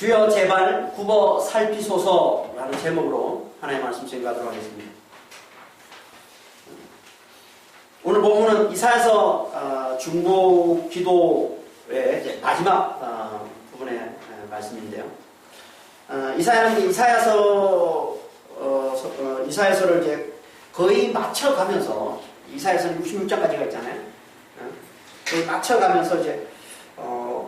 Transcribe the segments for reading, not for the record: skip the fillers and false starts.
주여 제발 굽어 살피소서라는 제목으로 하나님의 말씀 증거하도록 하겠습니다. 오늘 본문은 이사야서 중보 기도의 이제 마지막 부분의 말씀인데요. 이사야는 이사야서를 이제 거의 맞춰가면서, 이사야서는 66장까지가 있잖아요. 거의 맞춰가면서 이제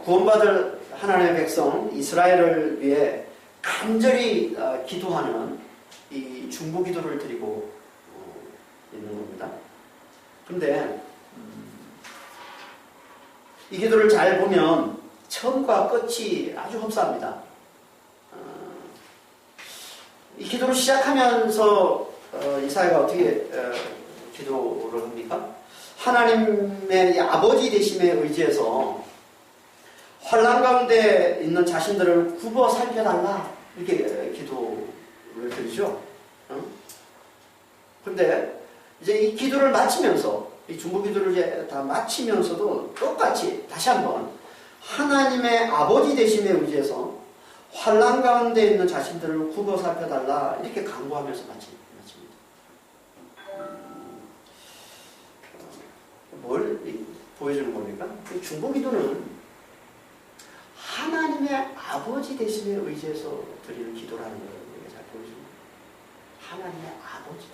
구원받을 하나님의 백성 이스라엘을 위해 간절히 기도하는 이 중보 기도를 드리고 있는 겁니다. 그런데 이 기도를 잘 보면 처음과 끝이 아주 흡사합니다. 이 기도를 시작하면서 이사야가 어떻게 기도를 합니까? 하나님의 아버지 되심에 의지해서 환난 가운데 있는 자신들을 굽어 살펴달라, 이렇게 기도를 드리죠. 그런데 이제 이 기도를 마치면서, 이 중보 기도를 이제 다 마치면서도 똑같이 다시 한번 하나님의 아버지 되심에 의지해서 환난 가운데 있는 자신들을 굽어 살펴달라, 이렇게 간구하면서 마칩니다. 뭘 보여주는 겁니까? 중보 기도는 하나님의 아버지 되심에 의지해서 드리는 기도라는 걸 우리가 잘 보여줍니다. 하나님의 아버지 되심.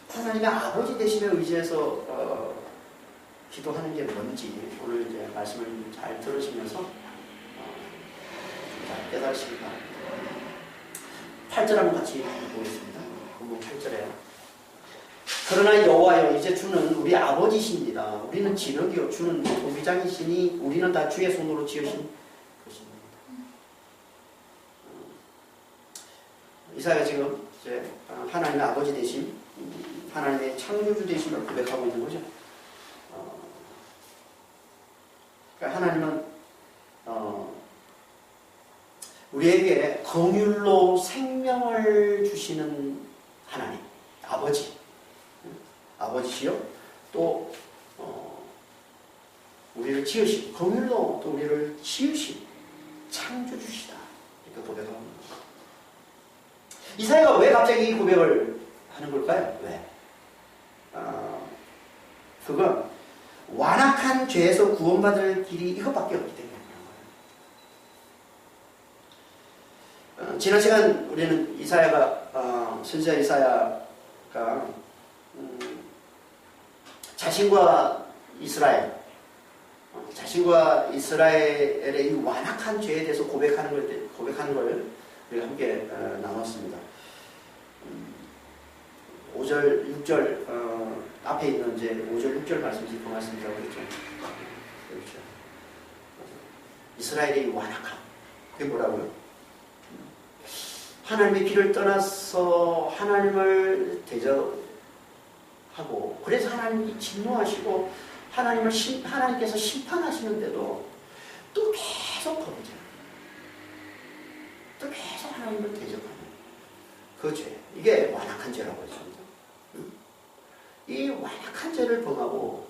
하나님의 아버지 되심에 의지해서 기도하는 게 뭔지 오늘 이제 말씀을 잘 들으시면서 깨달으시기 바랍니다. 8절 한번 같이 보겠습니다. 본문 8절에 그러나 여호와여, 이제 주는 우리 아버지십니다. 우리는 진흙이요 주는 도비장이시니 우리는 다 주의 손으로 지으신 것입니다. 이사야가 지금 이제 하나님의 아버지 되심, 하나님의 창조주 되심을 고백하고 있는 거죠. 그러니까 하나님은 우리에게 긍휼로 생명을 주시는 하나님, 아버지시요, 또 우리를 지으시고 긍휼로 또 우리를 지으신 창조주시다, 이렇게 고백하는 겁니다. 이사야가 왜 갑자기 이 고백을 하는 걸까요? 왜? 그건 완악한 죄에서 구원받을 길이 이것밖에 없기 때문에 그런 거예요. 지난 시간 우리는 이사야가 선지자 이사야가 자신과 이스라엘의 이 완악한 죄에 대해서 고백하는 걸 우리가 함께 나눴습니다. 5절, 6절 앞에 있는 이제 5절, 6절 말씀이 그 말씀이라고 그랬죠. 그렇죠. 이스라엘의 완악함, 그게 뭐라고요? 하나님의 길을 떠나서 하나님을 대적하고, 그래서 하나님이 진노하시고 하나님께서 심판하시는데도 또 계속 범죄, 또 계속 하나님을 대적하는 그 죄, 이게 완악한 죄라고 했습니다. 이 완악한 죄를 범하고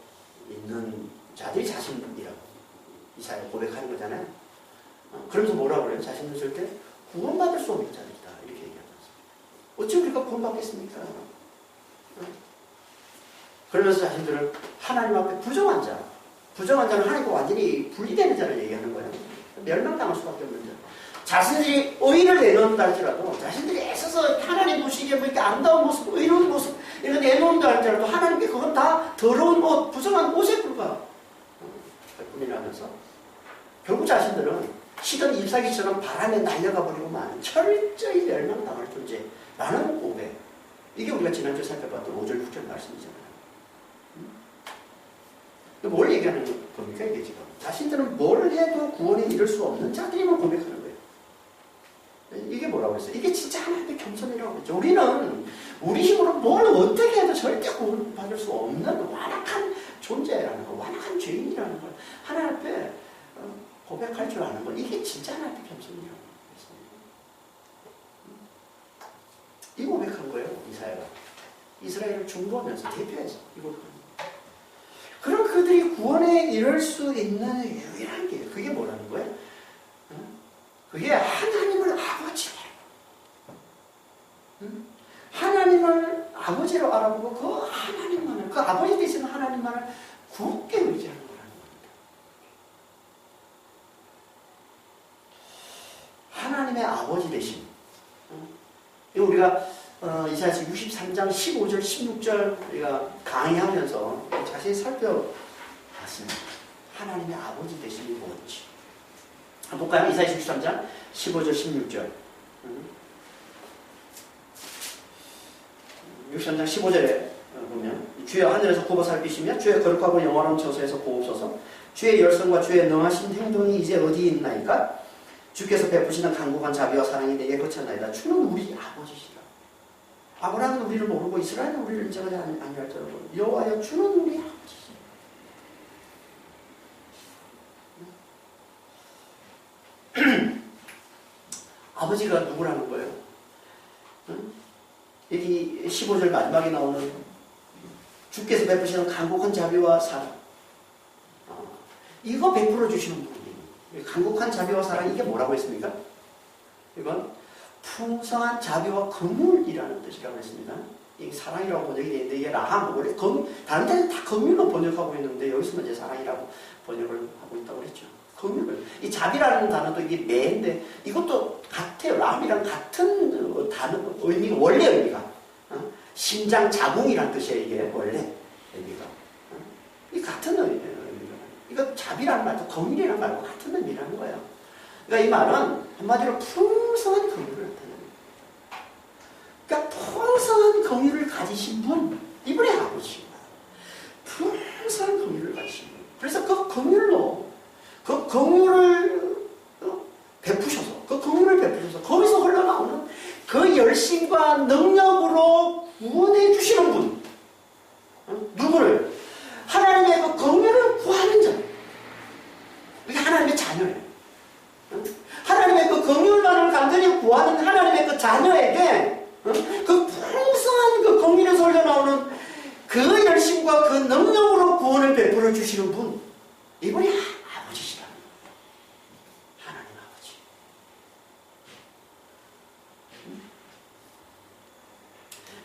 있는 자들이 자신이라고 이사야가 고백하는 거잖아요. 그러면서 뭐라고 그래요? 자신들 절대 구원받을 수 없는 자들이다, 이렇게 얘기하지 않습니까? 어찌 우리가 구원받겠습니까? 그러면서 자신들은 하나님 앞에 부정한 자는 하나님과 완전히 분리되는 자를 얘기하는 거예요. 멸망당할 수밖에 없는 자. 자신들이 의의를 내놓는다 할지라도, 자신들이 애써서 하나님 보시기에 뭐 이렇게 아름다운 모습, 의로운 모습 이런 내놓는다 할지라도 하나님께 그건 다 더러운 옷, 부정한 옷에 불과할 뿐이라면서 결국 자신들은 시든 잎사귀처럼 바람에 날려가 버리고 마는 철저히 멸망당할 존재라는 고백. 이게 우리가 지난주에 살펴봤던 5절, 6절 말씀이잖아요. 뭘 얘기하는 겁니까, 이게 지금? 자신들은 뭘 해도 구원에 이를 수 없는 자들이만 고백하는 거예요. 이게 뭐라고 했어요? 이게 진짜 하나님의 겸손이라고 했죠. 우리는 우리 힘으로 뭘 어떻게 해도 절대 구원받을 수 없는 완악한 존재라는 거, 완악한 죄인이라는 걸 하나님 앞에 고백할 줄 아는 거, 이게 진짜 하나님의 겸손이라고 했습니다. 이 고백한 거예요, 이사야가. 이스라엘을 중보하면서 대표해서 이 고백한 거예요. 그럼 그 그들이 구원에 이를 수 있는 유일한 길, 그게 뭐라는 거예요? 그게 하나님을 아버지로, 하나님을 아버지로 알아보고 그 하나님만을, 그 아버지 되시는 하나님만을 굳게 의지하는 거라는 겁니다. 하나님의 아버지 되심. 이거 우리가 이사야서 63장 15절 16절 우리가 강의하면서 자세히 살펴봤습니다. 하나님의 아버지 되심이 뭔지. 한번 볼까요? 이사야 63장 15절 16절 63장 15절에 보면 주여 하늘에서 굽어 살피시며 주의 거룩하고 영원한 처소에서 보옵소서. 주의 열성과 주의 능하신 행동이 이제 어디 있나이까? 주께서 베푸시는 강국한 자비와 사랑이 내게 거쳤나이다. 주는 우리 아버지시라. 아브라함은 우리를 모르고 이스라엘은 우리를 인정하지 아니할지라도 여호와여 주는 우리 아버지시라. 아버지가 누구라는 거예요? 여기 15절 마지막에 나오는 주께서 베푸시는 강곡한 자비와 사랑, 이거 베풀어 주시는 분이 강곡한 자비와 사랑, 이게 뭐라고 했습니까? 이건 풍성한 자비와 긍휼이라는 뜻이라고 했습니다. 이 사랑이라고 번역이 되어 있는데 이게 라함, 원래 다른 데는 다 긍휼로 번역하고 있는데 여기서는 이제 사랑이라고 번역을 하고 있다고 그랬죠. 긍휼을. 이 자비라는 단어도 이게 매인데 이것도 같아요. 라함이랑 같은 단어 의미가, 원래 의미가 심장 자궁이라는 뜻이에요. 이게 원래 의미가. 이 같은 의미가. 이거 자비라는 말도 긍휼이라는 말과 같은 의미라는 거예요. 그러니까 이 말은 한마디로 풍성한 긍휼을 나타냅니다. 그러니까 풍성한 긍휼을 가지신 분, 이분의 아버지입니다. 풍성한 긍휼을 가지신 분. 그래서 그 긍휼로 그 긍휼을 베푸셔서, 그 긍휼을 베푸셔서 거기서 흘러나오는 그 열심과 능력으로 구원해 주시는 분. 누구를? 하나님의 그 긍휼을 구하는 자. 이게 하나님의 자녀예요. 하나님의 그 긍휼만을 간절히 구하는 하나님의 그 자녀에게 그 풍성한 그 긍휼에서 흘러나오는 그 열심과 그 능력으로 구원을 베풀어 주시는 분. 이분이 아버지시라는 거예요. 하나님 아버지.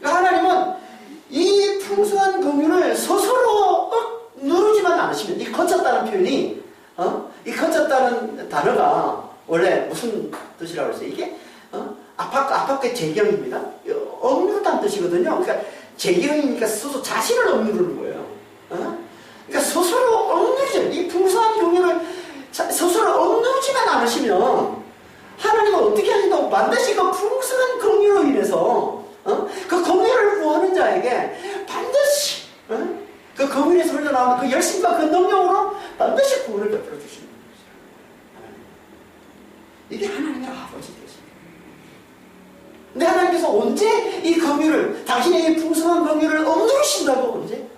하나님은 이 풍성한 긍휼을 스스로 누르지만 않으시면, 이 거쳤다는 표현이, 이 거쳤다는 단어가 원래 무슨 뜻이라고 했어요? 이게 아파트의 재경입니다. 억누르다는 뜻이거든요. 그러니까 재경이니까 스스로 자신을 억누르는 거예요. 그러니까 스스로 억누르죠. 이 풍성한 긍휼을 스스로 억누르지만 않으시면 하나님은 어떻게 하신다고? 반드시 그 풍성한 긍휼로 인해서 그 긍휼을 구하는 자에게 반드시 그 긍휼에서 흘러나오는 그 열심과 그 능력으로 반드시 구원을 베풀어 주시는 거예요. 이게 하나님의 아버지 되십니다. 근데 하나님께서 언제 이 긍휼을, 당신의 이 풍성한 긍휼을 억누르신다고? 언제?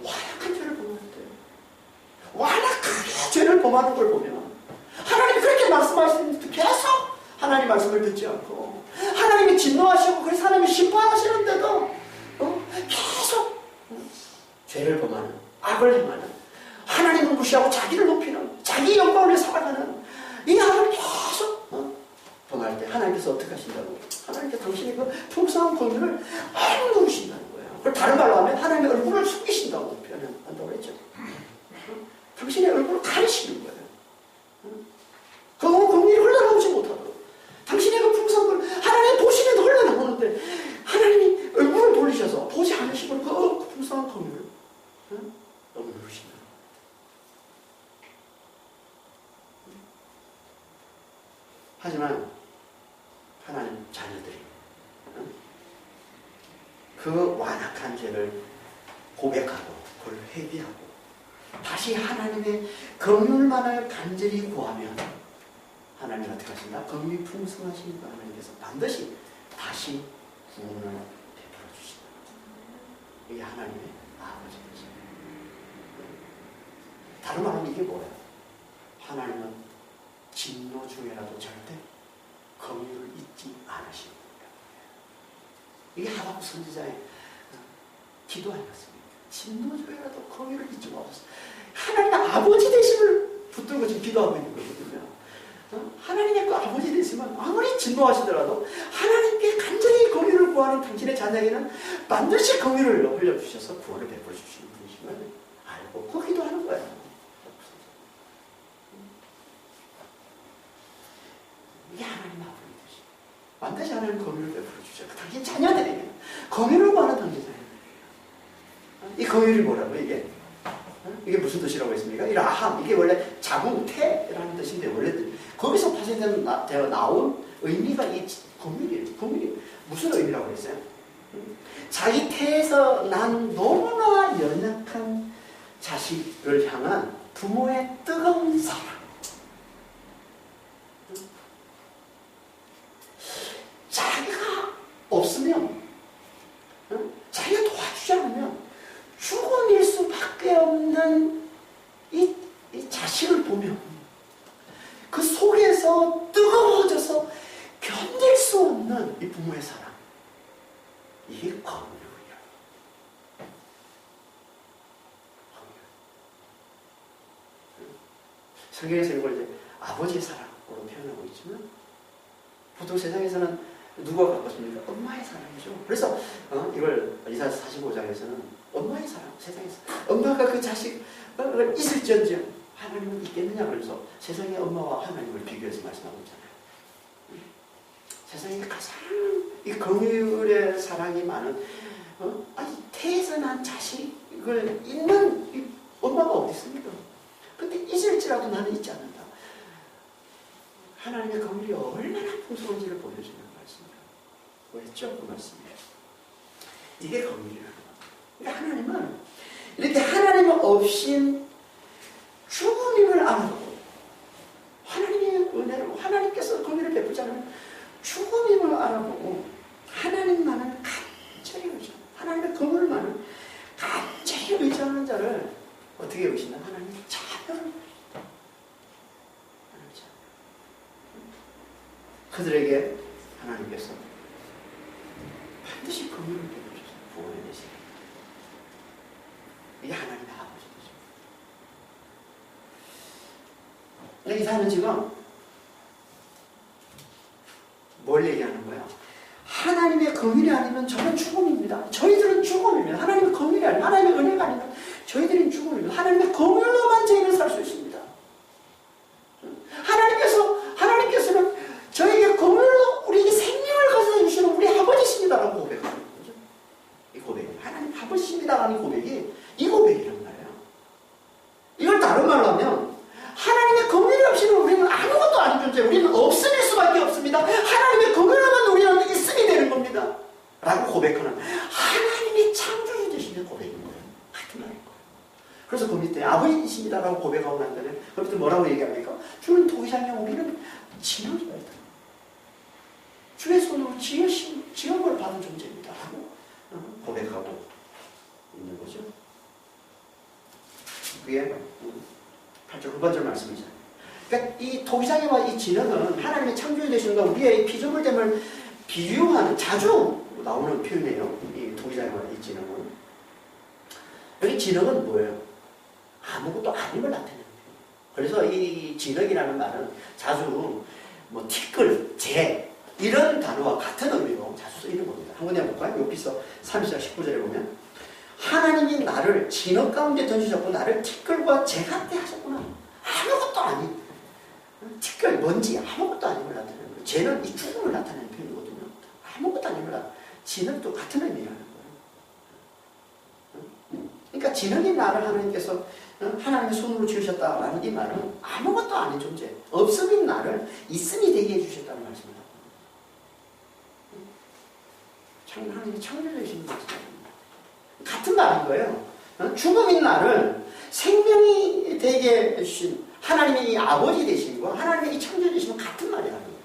완악한 죄를 범할 때요. 완악하게 죄를 범하는 걸 보면 하나님이 그렇게 말씀하시는데도 계속 하나님 말씀을 듣지 않고, 하나님이 진노하시고 그래서 하나님이 심판하시는데도 계속 죄를 범하는, 악을 행하는, 하나님을 무시하고 자기를 높이는, 자기 영광을 위해 살아가는 이 악을 계속 범할 때 하나님께서 어떻게 하신다고? 하나님께서 당신의 그 풍성한 긍휼을 억누르신다는 거예요. 그걸 다른 말로 하면 하나님의 얼굴을 숨기신다고 표현한다고 그랬죠. 당신의 얼굴을 가리시는 거예요. 그 긍휼이 흘러나오지 못하도록. 당신의 그 풍성한 긍휼, 하나님 보시면 흘러나오는데 하나님이 얼굴을 돌리셔서 보지 않으시고 그 풍성한 긍휼을 억누르신다. 하지만 하나님 자녀들이 그 완악한 죄를 고백하고 그걸 회개하고 다시 하나님의 긍휼만을 간절히 구하면 하나님 어떻게 하신다? 긍휼이 풍성하신 그 하나님께서 반드시 다시 구원을 베풀어 주신다. 이게 하나님의 아버지 되십니다. 다른 말하면 이게 뭐예요? 하나님은 진노 중에라도 절대 긍휼을 잊지 않으십니다. 이게 하박국 선지자의 기도 아니었습니까? 진노조에라도 공의를 잊지 마옵소서. 하나님 아버지 되심을 붙들고 지금 기도하고 있는 거거든요. 하나님의 그 아버지 되시면 아무리 진노하시더라도 하나님께 간절히 공의를 구하는 당신의 자녀에게는 반드시 공의를 흘려주셔서 구원을 베풀어 주시는 분이심을 알고 그 기도하는 거예요. 이게 하나님 아버지 되시. 반드시 하나님 공의를 베풀어 주셔서 당신 자녀들에게 공의를 구하는 당신 자녀들에게. 이 공의를 뭐라고 이게? 이게 무슨 뜻이라고 했습니까? 이 라함, 이게 원래 자궁태라는 뜻인데, 원래 거기서 파생되어 나온 의미가 이 공의예요. 공의. 무슨 의미라고 했어요? 자기 태에서 난 너무나 연약한 자식을 향한 부모의 뜨거운 사랑. 자기가 없으면, 자기가 도와주지 않으면 죽음일 수밖에 없는 이 자식을 보면 그 속에서 뜨거워져서 견딜 수 없는 이 부모의 사랑, 이게 공의예요. 성경에서 이걸 이제 아버지의 사랑으로 표현하고 있지만, 보통 세상에서는 누가 갖고 있습니까? 엄마의 사랑이죠. 그래서 이걸 이사야 45장에서는 엄마의 사랑, 세상에서 엄마가 그 자식을 있을지언정 하나님은 있겠느냐, 그래서 세상의 엄마와 하나님을 비교해서 말씀하고 있잖아요. 세상에 가장 이 긍휼의 사랑이 많은 태에서 난 자식을 있는 이 엄마가 어디 있습니까? 근데 있을지라도 나는 있지 않는다. 하나님의 긍휼이 얼마나 풍성한지를 보여주는 말씀이에요. 뭐였죠? 그 말씀이에요. 이게 긍휼이라는 거예요. 그러니까 하나님은 이렇게 하나님 없인 죽음임을 알아보고, 하나님의 은혜로 하나님께서 긍휼을 베풀지 않으면 죽음임을 알아보고 하나님만을 간절히 의지하는, 하나님의 긍휼만을 간절히 의지하는 자를 어떻게 여기시나? 하나님의 자녀를 여기시다. 하나님의 자녀. 그들에게 하나님께서 반드시 긍휼을 베푸셔서 구원해 내시다. 이게 하나님의 아버지죠. 이사는 지금 뭘 얘기하는 거야? 하나님의 긍휼이 아니면 저는 죽음입니다. 저희들은 죽음입니다. 하나님의 긍휼이 아니면, 하나님의 은혜가 아니면 저희들은 죽음입니다. 하나님의 긍휼로만 저희는 살 수 있습니다. 하나님께서는 저에게 긍휼로 우리에게 생명을 가져다 주시는 우리 아버지십니다라고 고백하는 거죠. 이 고백이 하나님 아버지십니다라는 고백이 이 고백이란 말이에요. 이걸 다른 말로 하면 하나님의 긍휼이 없이는 우리는 아무것도 아닌 존재, 우리는 없을 수밖에 없습니다. 하나님의 긍휼로만 우리는 있음이 되는 겁니다. 라고 고백하는 하나님이 창조주 되시는 고백인 거예요. 같은 말인 거예요. 그래서 그 밑에 아버지이십니다라고 고백하고 난 다음에 그 밑에 뭐라고 얘기합니까? 주는 도기장형 우리는 지형이다. 주의 손으로 지은 걸 받은 존재입니다. 라고 고백하고 있는 거죠. 그게 8절 후반절 말씀이잖아요. 그러니까 이 토기장애와 이 진흙은 하나님의 창조주 되시는 것과 우리의 피조물됨을 비유하는, 자주 나오는 표현이에요. 이 토기장애와 이 진흙은. 여기 진흙은 뭐예요? 아무것도 아님을 나타내는 표현. 그래서 이 진흙이라는 말은 자주 뭐 티끌, 재 이런 단어와 같은 의미로 자주 쓰이는 겁니다. 한번 해볼까요? 요피서 30장 19절에 보면 하나님이 나를 진흙 가운데 던지셨고 나를 티끌과 재 같게 하셨구나. 아무것도 아닌 티끌, 먼지 아무것도 아님을 나타내는 거예요. 재는 이 죽음을 나타내는 표현이거든요. 아무것도 아님을 나타내는, 진흙도 같은 의미라는 거예요. 그러니까 진흙인 나를 하나님께서 하나님의 손으로 지으셨다라는 이 말은 아무것도 아닌 존재, 없음인 나를 있음이 되게 해주셨다는 말씀입니다. 하나님이 창조되시는 말씀입니다. 같은 말인 거예요. 죽음인 나를 생명이 되게 해주신 하나님의 이 아버지 되심과 하나님의 이 창조 되심은 같은 말이라는 거예요.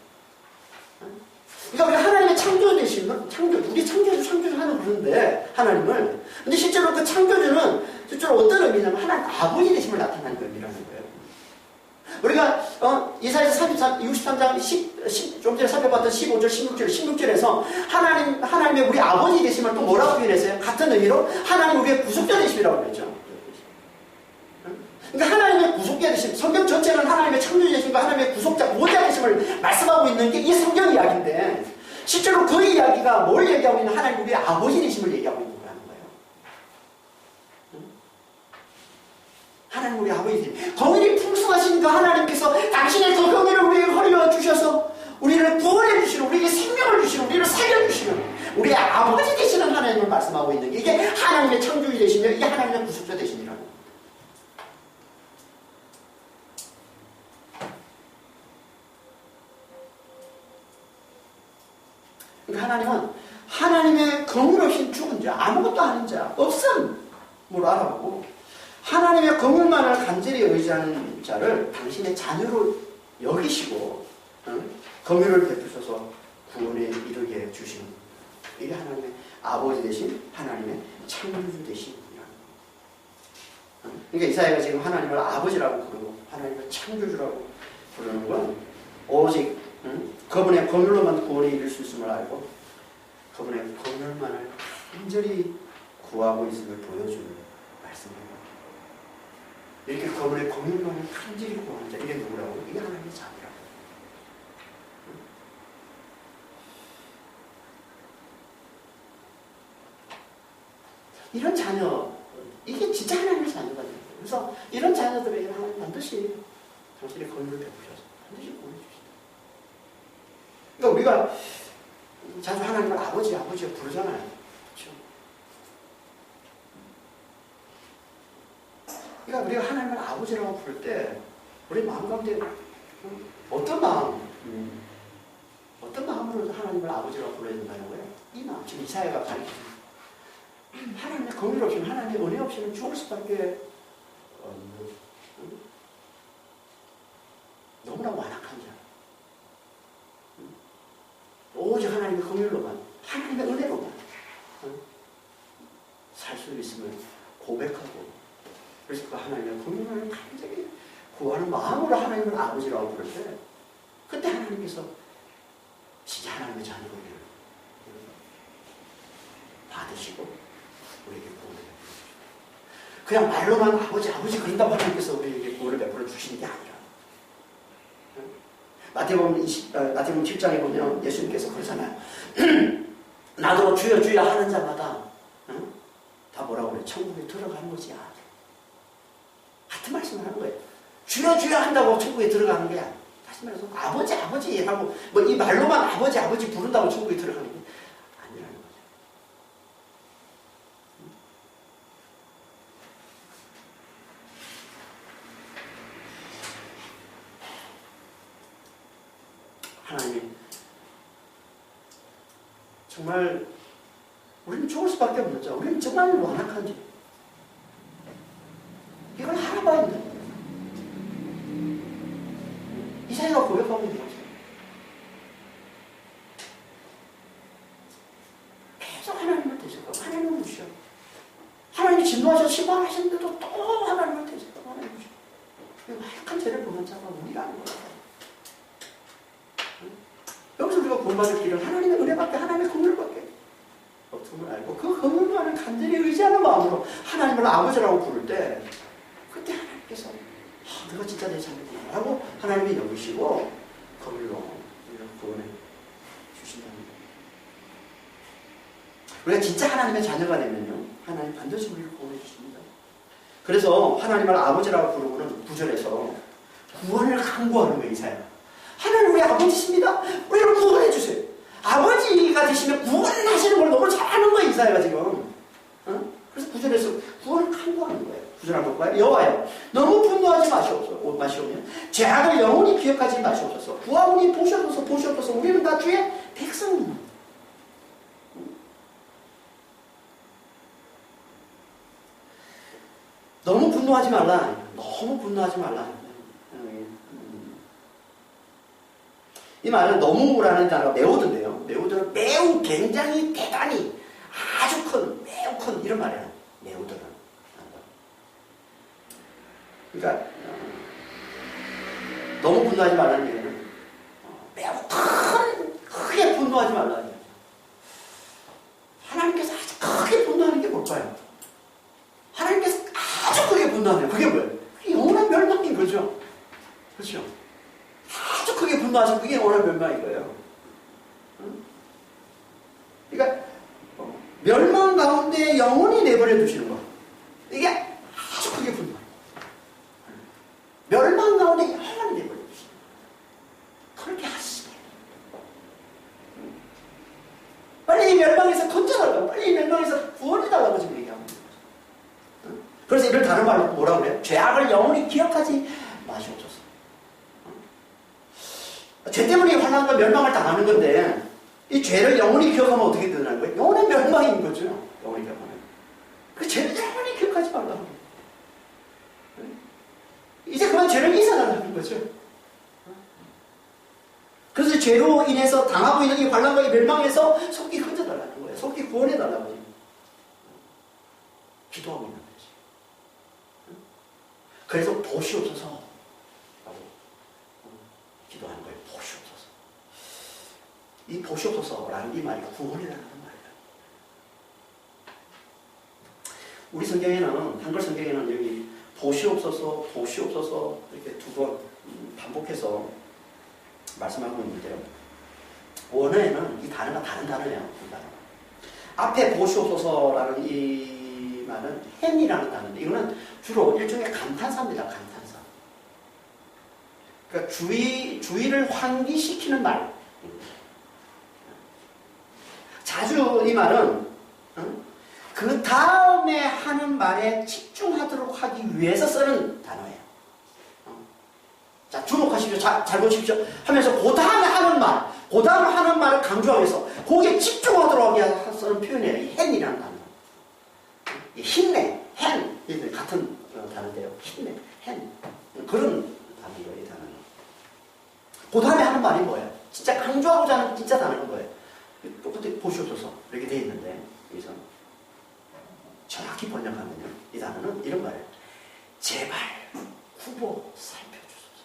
그러니까 우리 하나님의 창조 되심은 우리 창조주 하는 그런데 하나님을, 근데 실제로 그 창조주는 실제로 어떤 의미냐면 하나님 아버지 되심을 나타내는 의미라는 거예요. 우리가 이사야서 63장 좀 전에 살펴봤던 15절, 16절에서 하나님의 우리 아버지 되심을 또 뭐라고 표현했어요? 같은 의미로 하나님 우리의 구속자 되심이라고 그랬죠. 그러니까 하나님의 구속자 되심, 성경 전체는 하나님의 창조자 되심과 하나님의 구속자, 보호자 되심을 말씀하고 있는 게 이 성경 이야기인데, 실제로 그 이야기가 뭘 얘기하고 있는 하나님 우리의 아버지 되심을 얘기하고 있는 거라는 거예요. 하나님 우리 아버지 되심. 공일이 풍성하신 그 하나님께서 당신의 그 공일을 우리에게 허리어 주셔서 우리를 구원해 주시는, 우리에게 생명을 주시는, 우리를 살려주시는 우리의 아버지 되시는 하나님을 말씀하고 있는 게 이게 하나님의 창조주 되시며 이게 하나님의 구속자 되심이라는 거예요. 그러니까 하나님은 하나님의 긍휼 없이 죽은 자, 아무것도 아닌 자, 없음으로 알아보고 하나님의 긍휼만을 간절히 의지하는 자를 당신의 자녀로 여기시고 긍휼을 베푸셔서 구원에 이르게 해주시는, 이게 하나님의 아버지 되신 하나님의 창조주 되신 분이라는 거예요. 그러니까 이사야가 지금 하나님을 아버지라고 부르고 하나님을 창조주라고 부르는 건 오직 그분의 긍휼로만 구원에 이를 수 있음을 알고 그분의 긍휼만을 간절히 구하고 있음을 보여주는 말씀입니다. 이렇게 그분의 긍휼만을 간절히 구하는 자, 이게 누구라고? 이게 하나님의 자녀라고. 이런 자녀, 이게 진짜 하나님의 자녀거든요. 그래서 이런 자녀들에게 하나님 반드시 당신의 긍휼을 베푸셔서 반드시 구원해 주신다. 그러니까 우리가 자주 하나님을 아버지, 아버지가 부르잖아요. 그렇죠? 그러니까 우리가 하나님을 아버지라고 부를 때 우리 마음 가운데 어떤 마음으로 하나님을 아버지라고 불러야 된다는 거예요? 이 마음, 지금 이사야가 가르치는 하나님의 긍휼 없이는, 하나님의 은혜 없이는 죽을 수밖에 없는 너무나 완악한 자. 오직 하나님의 긍휼로만, 하나님의 은혜로만 살 수 있음을 고백하고, 그래서 그 하나님의 긍휼을 간절히 구하는 마음으로 하나님을 아버지라고 부를 때, 그때 하나님께서 진짜 하나님의 자녀를 받으시고 우리에게 구원을 베풀어 주십니다. 그냥 말로만 아버지, 아버지 그런다고 하나님께서 우리에게 구원을 베풀어 주시는 게 아니라, 마태복음 7장에 보면 예수님께서 그러잖아요. 나도 주여 주여 하는 자마다 다 뭐라고 그래? 천국에 들어가는 것이야. 같은 말씀을 하는 거예요. 주여 주여 한다고 천국에 들어가는 게 아니야. 다시 말해서 아버지 아버지 하고 뭐 이 말로만 아버지 아버지 부른다고 천국에 들어가는 게 아니라는 거죠. 하나님이 정말 우리는 죽을 수밖에 없는 자, 우리는 정말 완악한 자, 이걸 알아봐야 돼. 이사야가 고백하고 있는 거죠. 계속 하나님을 대적하고 하나님을 무시하고, 하나님이 진노하셔서 심판하셨는데도 또 하나님을 대적하고 하나님을 무시하고, 완악한 죄를 범한 자가 우리라는 거예요. 여기서 우리가 구원받을 길은 하나님의 은혜밖에, 하나님의 긍휼밖에 없음을 알고 그 긍휼만을 간절히 의지하는 마음으로 하나님을 아버지라고 부를 때, 그때 하나님께서 너가 진짜 내 자녀구나 하고 하나님이 여기시고 긍휼로 우리를 구원해 주신다는 거예요. 우리가 진짜 하나님의 자녀가 되면요, 하나님 반드시 우리를 구원해 주십니다. 그래서 하나님을 아버지라고 부르고는 9절에서 구원을 강구하는 거예요. 이사야, 하나님 우리 아버지십니다. 우리를 구원해 주세요. 아버지가 되시면 구원하시는 걸 너무 잘하는 거예요. 이사야가 지금. 그래서 9절에서 구원을 강구하는 거예요. 9절 한번 볼까요? 여호와여, 너무 분노하지 마시오며 죄악을 영원히 기억하지 마시옵소서. 구하오니 보시옵소서. 우리는 다 주의 백성입니다. 너무 분노하지 말라. 너무 분노하지 말라. 이 말은 너무라는 단어가 매우던데요. 매우들은 매우 굉장히 대단히 아주 큰, 매우 큰 이런 말이에요. 매우들은. 그러니까 너무 분노하지 말라는 얘기는 매우 크게 분노하지 말라는 얘기죠. 하나님께서 아주 크게 분노하는 게 뭘까요? 하나님께서 아주 크게 분노하는 게 그게 뭐예요? 그게 영원한 멸망인 거죠. 그렇죠? 아주 크게 분노하시면 그게 영원한 멸망인 거예요. 그러니까 멸망 가운데 영원히 내버려 두시는 거. 이게 아주 크게 분노. 멸망 가운데 영원히 내버려 두시는 거. 그렇게 하시네. 빨리 이 멸망에서 건져달라고, 빨리 이 멸망에서 구원해달라고 지금 얘기하고 있는 거죠. 그래서 이걸 다른 말로 뭐라고 그래요? 죄악을 영원히 기억하지 마시옵소서. 죄 때문에 환난과 멸망을 당하는 건데 이 죄를 영원히 기억하면 어떻게 되는 거예요? 영원한 멸망인 거죠. 영원히 기억하면. 그 죄를 영원히 기억하지 말라고. 이제 그만 죄를 잊어달라는 거죠. 그래서 죄로 인해서 당하고 있는 이 환난과 이 멸망에서 속히 건져달라는 거예요. 속히 구원해달라고 기도하고 있는 거지. 그래서 보시옵소서 라고 기도하는 거예요. 보시옵소서. 이 보시옵소서라는 이 말이 구원이라는 말이에요. 우리 성경에는, 한글 성경에는 여기 보시옵소서, 보시옵소서 이렇게 두 번 반복해서 말씀하고 있는데요. 원어에는 이 단어가 다른 단어예요. 이 단어. 앞에 보시옵소서라는 이 말은 hen이라는 단어인데 이거는 주로 일종의 감탄사입니다. 감탄사. 그러니까 주의를 환기시키는 말. 자주 이 말은 그 다음에 하는 말에 집중하도록 하기 위해서 쓰는 단어예요. 자, 주목하십시오. 잘 보십시오. 하면서 그 다음에 하는 말, 그 다음에 하는 말을 강조하기 위해서 거기에 집중하도록 하기 쓰는 표현이에요. 이 hen이라는 단어. 힘내, hen, 같은 단어인데요. 힘내, hen. 그런 단어예요, 이 단어는. 그 다음에 하는 말이 뭐예요? 진짜 강조하고자 하는 진짜 단어는 뭐예요? 똑같이 보시옵소서 이렇게 되어 있는데 여기서 정확히 번역하면요 이 단어는 이런 말이에요. 제발 후보 살펴주소서.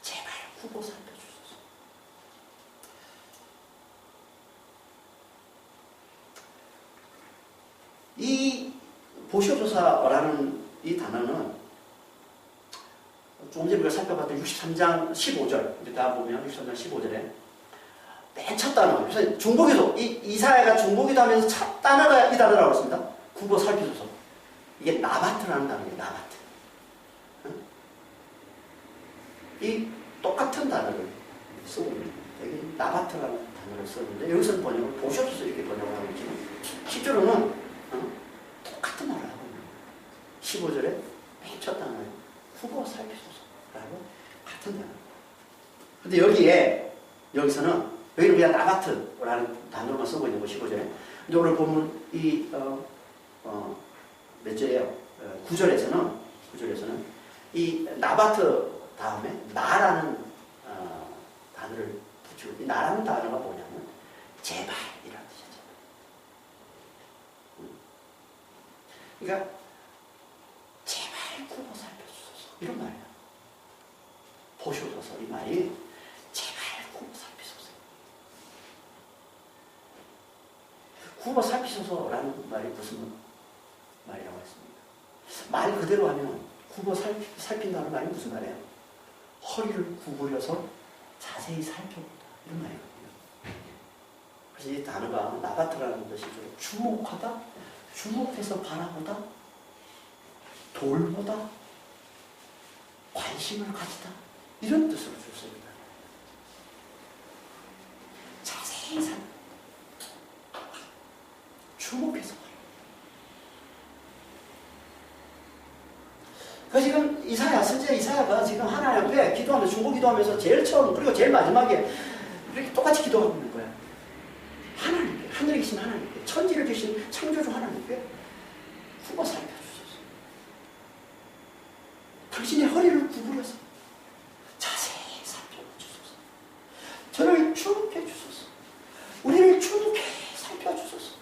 제발 후보 살펴주소서. 이 보시옵소서라는 이 단어는 조금 전에 우리가 살펴봤던 63장 15절 이제 다 보면 63장 15절에 맨 첫 단어, 그래서 중보기도, 이사야가 중보기도 하면서 첫 단어가 이 단어라고 했습니다. 구보 살피소서. 이게 나바트라는 단어예요, 나바트. 응? 이 똑같은 단어를 쓰고 있는 거예요. 여기 나바트라는 단어를 썼는데, 여기서는 번역을 보시옵소서 이렇게 번역을 하고 있지만, 실제로는 똑같은 말을 하고 있는 거예요. 15절에 맨 첫 단어에 구보 살피소서라고 같은 단어. 근데 여기서는 여기는 그냥 나바트라는 단어로만 쓰고 있는 거 15절에. 근데 오늘 보면 몇 절이에요? 9절에서는 이 나바트 다음에 나라는 단어를 붙이고 이 나라는 단어가 뭐냐면 제발이라는 뜻이죠. 그러니까 제발 구보 살펴주소서 이런 말이에요. 보시옵소서 이 말이 제발 구보 살피소서. 구보 살피소서라는 말이 무슨 말이라고 했습니다. 말 그대로 하면 구보 살핀다는 말이 무슨 말이에요? 허리를 구부려서 자세히 살펴보다 이런 말이거든요. 그래서 이 단어가 나바트라는 것이 주목하다, 주목해서 바라보다, 돌보다, 관심을 가지다 이런 뜻으로 줬습니다. 자세히 살펴보다, 주목해서 봐요. 그 지금 선지자 이사야가 지금 하나님 앞에 기도하면서 중보 기도하면서 제일 처음 그리고 제일 마지막에 이렇게 똑같이 기도하고 있는 거야. 하나님께, 하늘에 계신 하나님께, 천지를 계신 창조주 하나님께 후보 살펴주소서. 당신의 허리를 구부려서 자세히 살펴주소서. 저를 주목해 주소서. 우리를 주목해 살펴주소서.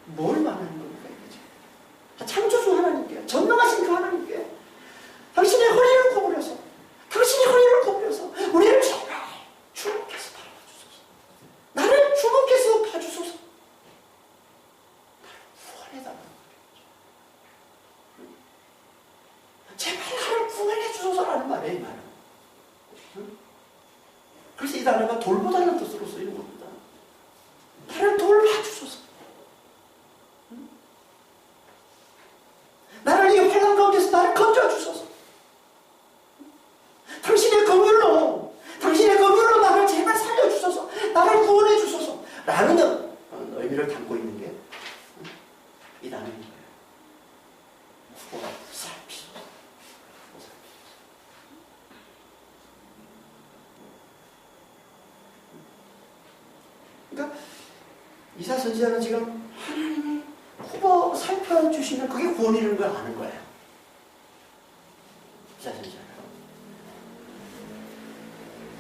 뭘 말하는 겁니까? 이거죠? 창조주 하나님께, 전능하신 그 하나님께 주소서라는 말이에요, 이 말은. 그래서 이 단어가 돌보다는 뜻으로 쓰이는 겁니다. 나를 돌봐주소서. 나를 이 환난 가운데서 나를 건져주소서. 당신의 긍휼로 나를 제발 살려주소서. 나를 구원해 주소서. 라는 의미를 담고 있는 게 이 단어입니다. 살피소서. 그러니까 이사야 선지자는 지금 하나님이 후보 살펴주시면 그게 구원이라는 걸 아는 거예요. 이사야 선지자는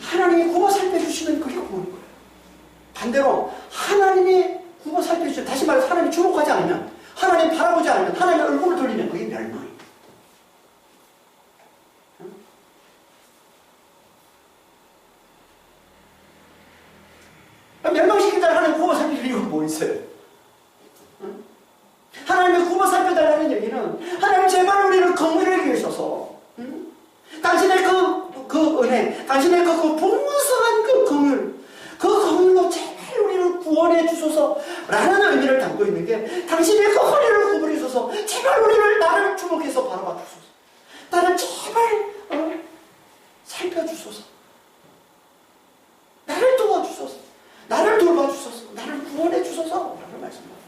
하나님이 후보 살펴주시면 그게 구원인 거예요. 반대로 하나님이 후보 살펴주시면, 다시 말해서 하나님이 주목하지 않으면, 하나님 바라보지 않으면, 하나님의 얼굴을 돌리면 그게 멸망이에요. 멸망시키다 하나님 구워 살필 이유가 뭐 있어요? 하나님의 구워 살펴달라는 얘기는 하나님 제발 우리를 긍휼히 여기셔서 당신의 그 은혜, 당신의 그 풍성한 그 긍휼로 제발 우리를 구원해 주소서라는 의미를 담고 있는 게, 당신의 그 허리를 구부리셔서 제발 우리를 나를 주목해서 바라봐 주소서. 나를 제발 살펴주소서. 나를 도와주소서. 나를 돌봐주소서. 나를 구원해 주소서. 라는 말씀입니다.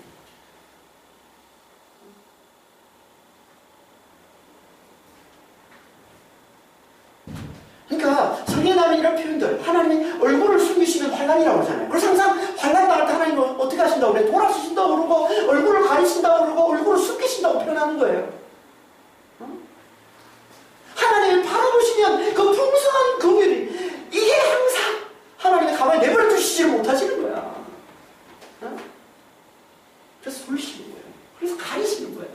그러니까 성경에 나오는 이런 표현들, 하나님이 얼굴을 숨기시면 환난이라고 그러잖아요. 그래서 항상 환난 나올 때 하나님은 어떻게 하신다고 그래? 돌아서신다고 그러고, 얼굴을 가리신다고 그러고, 얼굴을 숨기신다고 표현하는 거예요. 하나님을 바라보시면 그 풍성한 긍휼이, 이게 항상 하나님이 가만히 내버려 두시지를 못하시는 거야. 그래서 돌리시는 거예요. 그래서 가리시는 거예요.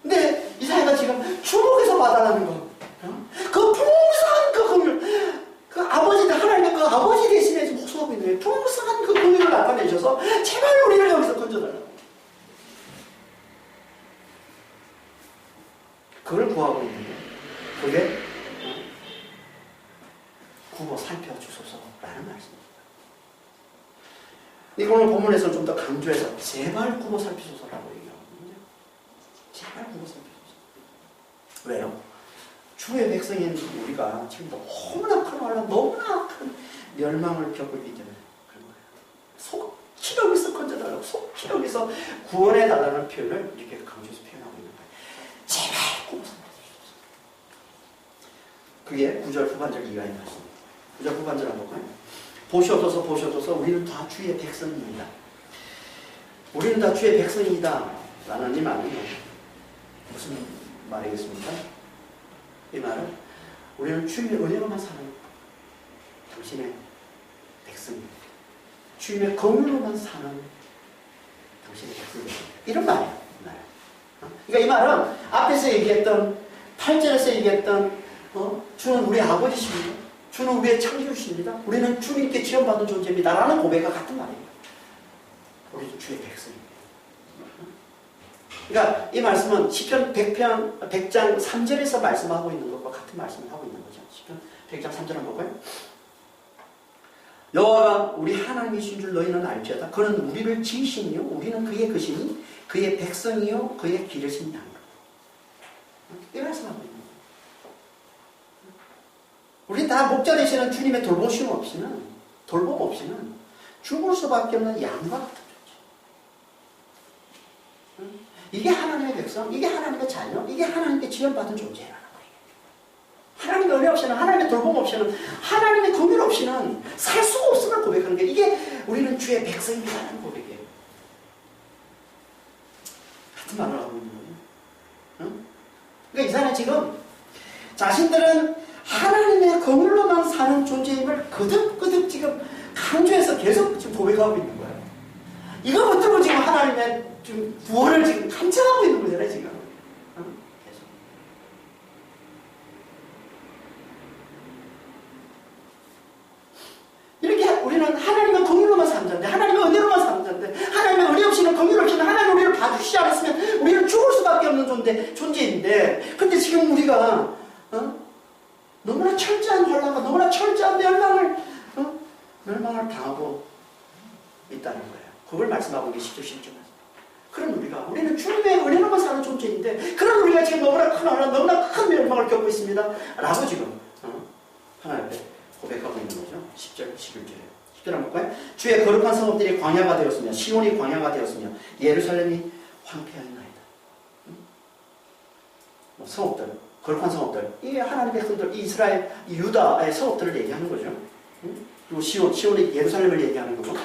근데 이사야가 지금 주목해서 봐달라는 거, 그 풍성한 그 긍휼, 그 아버지들, 하나님의 그 아버지 대신에 목소하고 있는 거예요. 풍성한 그 긍휼을 나타내셔서 제발 우리를 여기서 건져달라고. 그걸 구하고 있는 거예요. 그게 구워 살펴주소서라는 말씀입니다. 오늘 본문에서 좀 더 강조해서 제발 구워 살피소서라고 얘기하거든요. 제발 구워 살피소서. 왜요? 주의 백성인 우리가 지금 너무나 큰 환난, 너무나 큰 멸망을 겪고 있기 때문에 그런 거예요. 속히 여기서 건져달라고, 속히 여기서 구원해달라는 표현을 이렇게 강조해서 표현하고 있는 거예요. 제발 구워 살피소서. 그게 9절 후반절 이하의 말씀입니다. 9절 후반절 한번 볼까요? 보셔도서 우리는 다 주의 백성입니다. 우리는 다 주의 백성이다 라는 이 말은 무슨 말이겠습니까? 이 말은 우리는 주님의 은혜로만 사는 당신의 백성입니다. 주님의 긍휼로만 사는 당신의 백성입니다. 이런 말이에요. 그러니까 이 말은 앞에서 얘기했던 8절에서 얘기했던 주는 우리 아버지십니다. 주는 우리의 창조주십니다. 우리는 주님께 지원받은 존재입니다. 라는 고백과 같은 말이에요. 우리도 주의 백성입니다. 그러니까 이 말씀은 시편 100장 3절에서 말씀하고 있는 것과 같은 말씀을 하고 있는 거죠. 시편 100장 3절 한번 볼까요? 여호와가 우리 하나님이신 줄 너희는 알지어다. 그는 우리를 지으시니요 우리는 그의 것이니 그의 백성이요 그의 기르신 양이라. 이 말씀하고 있는 거예요. 우리 다 목자 되시는 주님의 돌봄 없이는 죽을 수밖에 없는 양과 같은 존재. 이게 하나님의 백성, 이게 하나님의 자녀, 이게 하나님께 지원받은 존재라는 거예요. 하나님의 은혜 없이는, 하나님의 돌봄 없이는, 하나님의 긍휼 없이는 살 수가 없음을 고백하는 게, 이게 우리는 주의 백성이라는 고백이에요. 같은 말을 하고 있는 거예요. 그러니까 이 사람은 지금 자신들은 하나님의 긍휼로만 사는 존재임을 거듭거듭 지금 강조해서 계속 지금 고백하고 있는 거예요. 이거 붙들고 지금 하나님의 지금 구원을 지금 간청하고 있는 거잖아요, 지금. 계속. 이렇게 우리는 하나님의 긍휼로만 사는 자인데, 하나님의 은혜로만 사는 자인데, 하나님의 은혜 없이는 긍휼 없이는 하나님 우리를 봐주시지 않았으면 우리는 죽을 수밖에 없는 존재인데, 근데 지금 우리가 너무나 철저한 환란과 너무나 철저한 멸망을 당하고 있다는 거예요. 그걸 말씀하고 계시죠, 10절에서. 그런 우리는 주님의 은혜로만 사는 존재인데, 그런 우리가 지금 너무나 큰 환란, 너무나 큰 멸망을 겪고 있습니다. 라고 지금 하나님 앞에 고백하고 있는 거죠. 10절, 11절에. 10절 한번 볼까요? 주의 거룩한 성읍들이 광야가 되었으며 시온이 광야가 되었으며 예루살렘이 황폐하였나이다. 성읍들, 거룩한 성읍들, 이 하나님의 백성들, 이스라엘, 유다의 성읍들을 얘기하는 거죠. 그리고 시온이 예루살렘을 얘기하는 거고.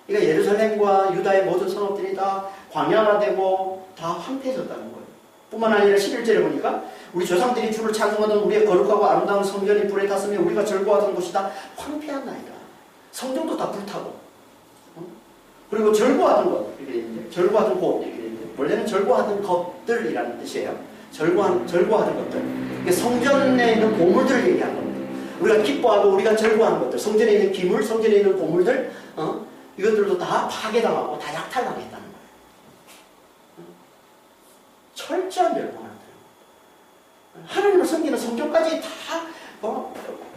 그러니까 예루살렘과 유다의 모든 성읍들이 다 광야가 되고 다 황폐해졌다는 거예요. 뿐만 아니라 11절에 보니까 우리 조상들이 주를 찬송하던 우리의 거룩하고 아름다운 성전이 불에 탔으며 우리가 절거하던 곳이 다 황폐한 나이다. 성전도 다 불타고, 그리고 절거하던 것 이렇게 되는데, 절거하던 곳 이렇게 되는데, 원래는 절거하던 것들이라는 뜻이에요. 절거하던 것들. 이게 성전에 있는 보물들을 얘기하는 겁니다. 우리가 기뻐하고 우리가 절거하는 것들, 성전에 있는 기물, 성전에 있는 보물들, 이것들도 다 파괴당하고 다 약탈당했다는 거예요. 철저한 멸망을 한다는 거예요. 하나님을 섬기는 성전까지 다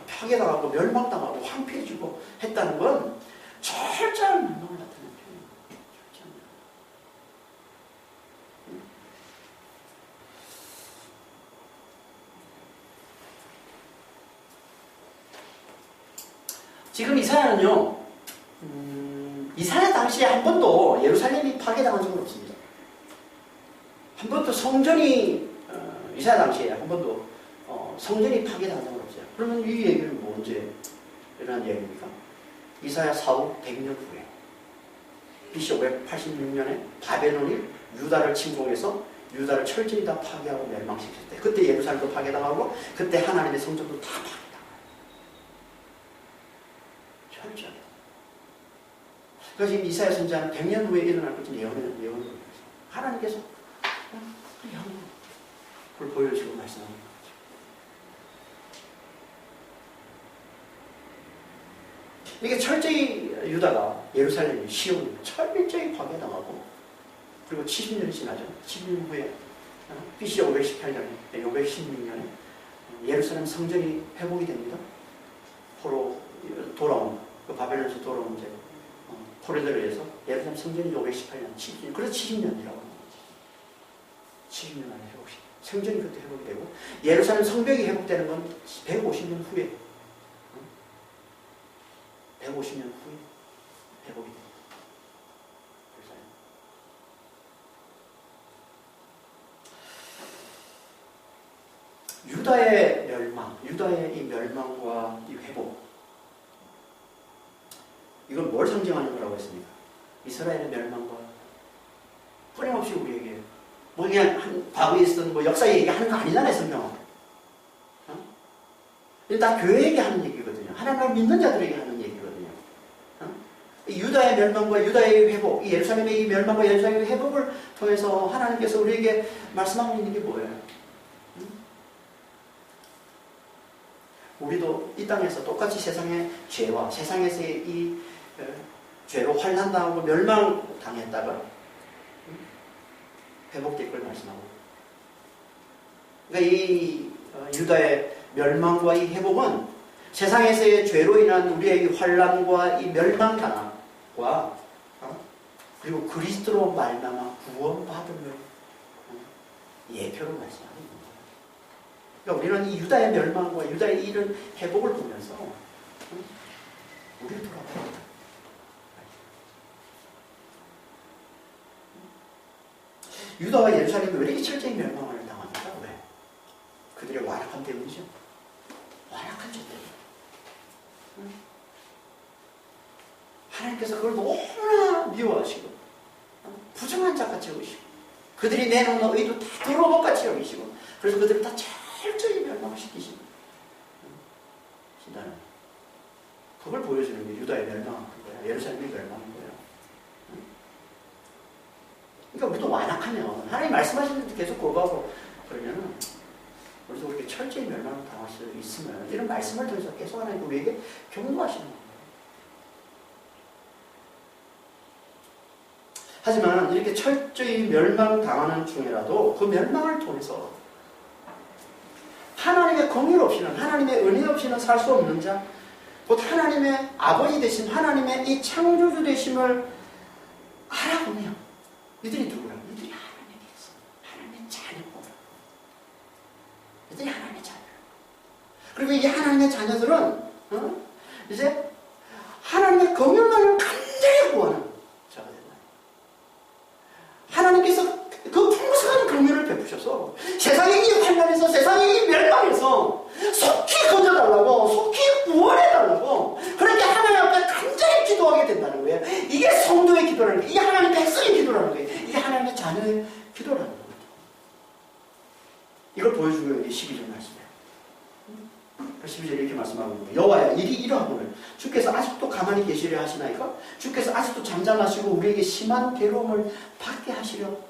파괴당하고 멸망당하고 황폐해지고 했다는 건 철저한 멸망을 나타내는 표현이에요. 철저한 멸망. 지금 이사야는요, 이사야 당시에 한 번도 예루살렘이 파괴당한 적은 없습니다. 한 번도 성전이, 이사야 당시에 한 번도 성전이 파괴당한 적은 없어요. 그러면 이 얘기는 뭐 언제 일어난 얘기입니까? 이사야 사후 100년 후에 BC 586년에 바벨론이 유다를 침공해서 유다를 철저히 다 파괴하고 멸망시켰을 때, 그때 예루살렘도 파괴당하고 그때 하나님의 성전도 다 파괴당하고 철저하게. 그래서 지금 이사야 선지자는 100년 후에 일어날 것을 예언을 하고 있어요. 하나님께서 그걸 보여주시고 말씀하는 거죠. 이게 철저히 유다가, 예루살렘이, 시온이 철저히 파괴당하고, 그리고 70년이 지나죠. 70년 후에 BC 518년에 516년에 예루살렘 성전이 회복이 됩니다. 포로 돌아온, 그 바벨론에서 돌아온 이제 포로들에 의해서 예루살렘 성전이 518년, 70년, 그래서 70년이라고 하는 거지. 70년 안에 회복시. 성전이 그때 회복이 되고, 예루살렘 성벽이 회복되는 건 150년 후에, 150년 후에 회복이 됩니다. 유다의 멸망, 유다의 이 멸망과 이 회복, 이건 뭘 상징하는 거라고 했습니까? 이스라엘의 멸망과 끊임없이 우리에게 뭐 그냥 과거에 있었던 뭐 역사 얘기하는 거 아니잖아요, 성경은. 이게 다 교회에게 하는 얘기거든요. 하나님을 믿는 자들에게 하는 얘기거든요. 유다의 멸망과 유다의 회복, 이 예루살렘의 이 멸망과 예루살렘의 회복을 통해서 하나님께서 우리에게 말씀하고 있는 게 뭐예요? 우리도 이 땅에서 똑같이 세상의 죄와 세상에서의 이 죄로 환난당하고 멸망당했다가 회복될 걸 말씀하고, 그러니까 이 유다의 멸망과 이 회복은 세상에서의 죄로 인한 우리의 이 환난과 이 멸망당함과 그리고 그리스도로 말미암아 구원받음을 예표로 말씀하는 겁니다. 그러니까 우리는 이 유다의 멸망과 유다의 이런 회복을 보면서 우리를 돌아봐야 유다와 예루살렘이 왜 이렇게 철저히 멸망을 당합니까? 왜? 그들의 완악함 때문이죠. 완악한 죄 때문에. 하나님께서 그걸 너무나 미워하시고 부정한 자같이 여기시고 그들이 내놓는 의도 다 더러운 것같이 여기시고, 그래서 그들을 다 철저히 멸망시키시는 신다는 그걸 보여주는 게 유다의 멸망한 거야. 예루살렘의 멸망한 거야. 그러니까 우리도 완악하면, 하나님 말씀하시는 데 계속 거부하고 그러면 우리도 그렇게 철저히 멸망을 당할 수 있으면, 이런 말씀을 통해서 계속 하나님 우리에게 경고하시는 거예요. 하지만 이렇게 철저히 멸망당하는 중이라도 그 멸망을 통해서 하나님의 공의 없이는, 하나님의 은혜 없이는 살 수 없는 자, 곧 하나님의 아버지 되신 하나님의 이 창조주 되심을 알아보면 이들이 누구야? 이들이 하나님께서 하나님의 자녀고, 이들이 하나님의 자녀. 그리고 이 하나님의 자녀들은 이제 하나님의 공의만을 간절히 구하는 자가 된다. 하나님께서 그 풍성한 공의를 베푸셔서 세상의 이 환난에서, 세상의 이 멸망에서 속히 건져달라고, 속히 구원해달라고 그렇게 하나님 앞에 간절히 기도하게 된다는 거예요. 이게 성도의 기도라는 거예요. 이게 하나님 백성의 기도라는 거예요. 이게 하나님의 자녀의 기도라는 겁니다. 이걸 보여주고 여기 12절 말씀이에요. 12절에 이렇게 말씀하고 있는 거예요. 여호와야, 일이 이러하거늘 주께서 아직도 가만히 계시려 하시나이까? 주께서 아직도 잠잠하시고 우리에게 심한 괴로움을 받게 하시려 하나이까?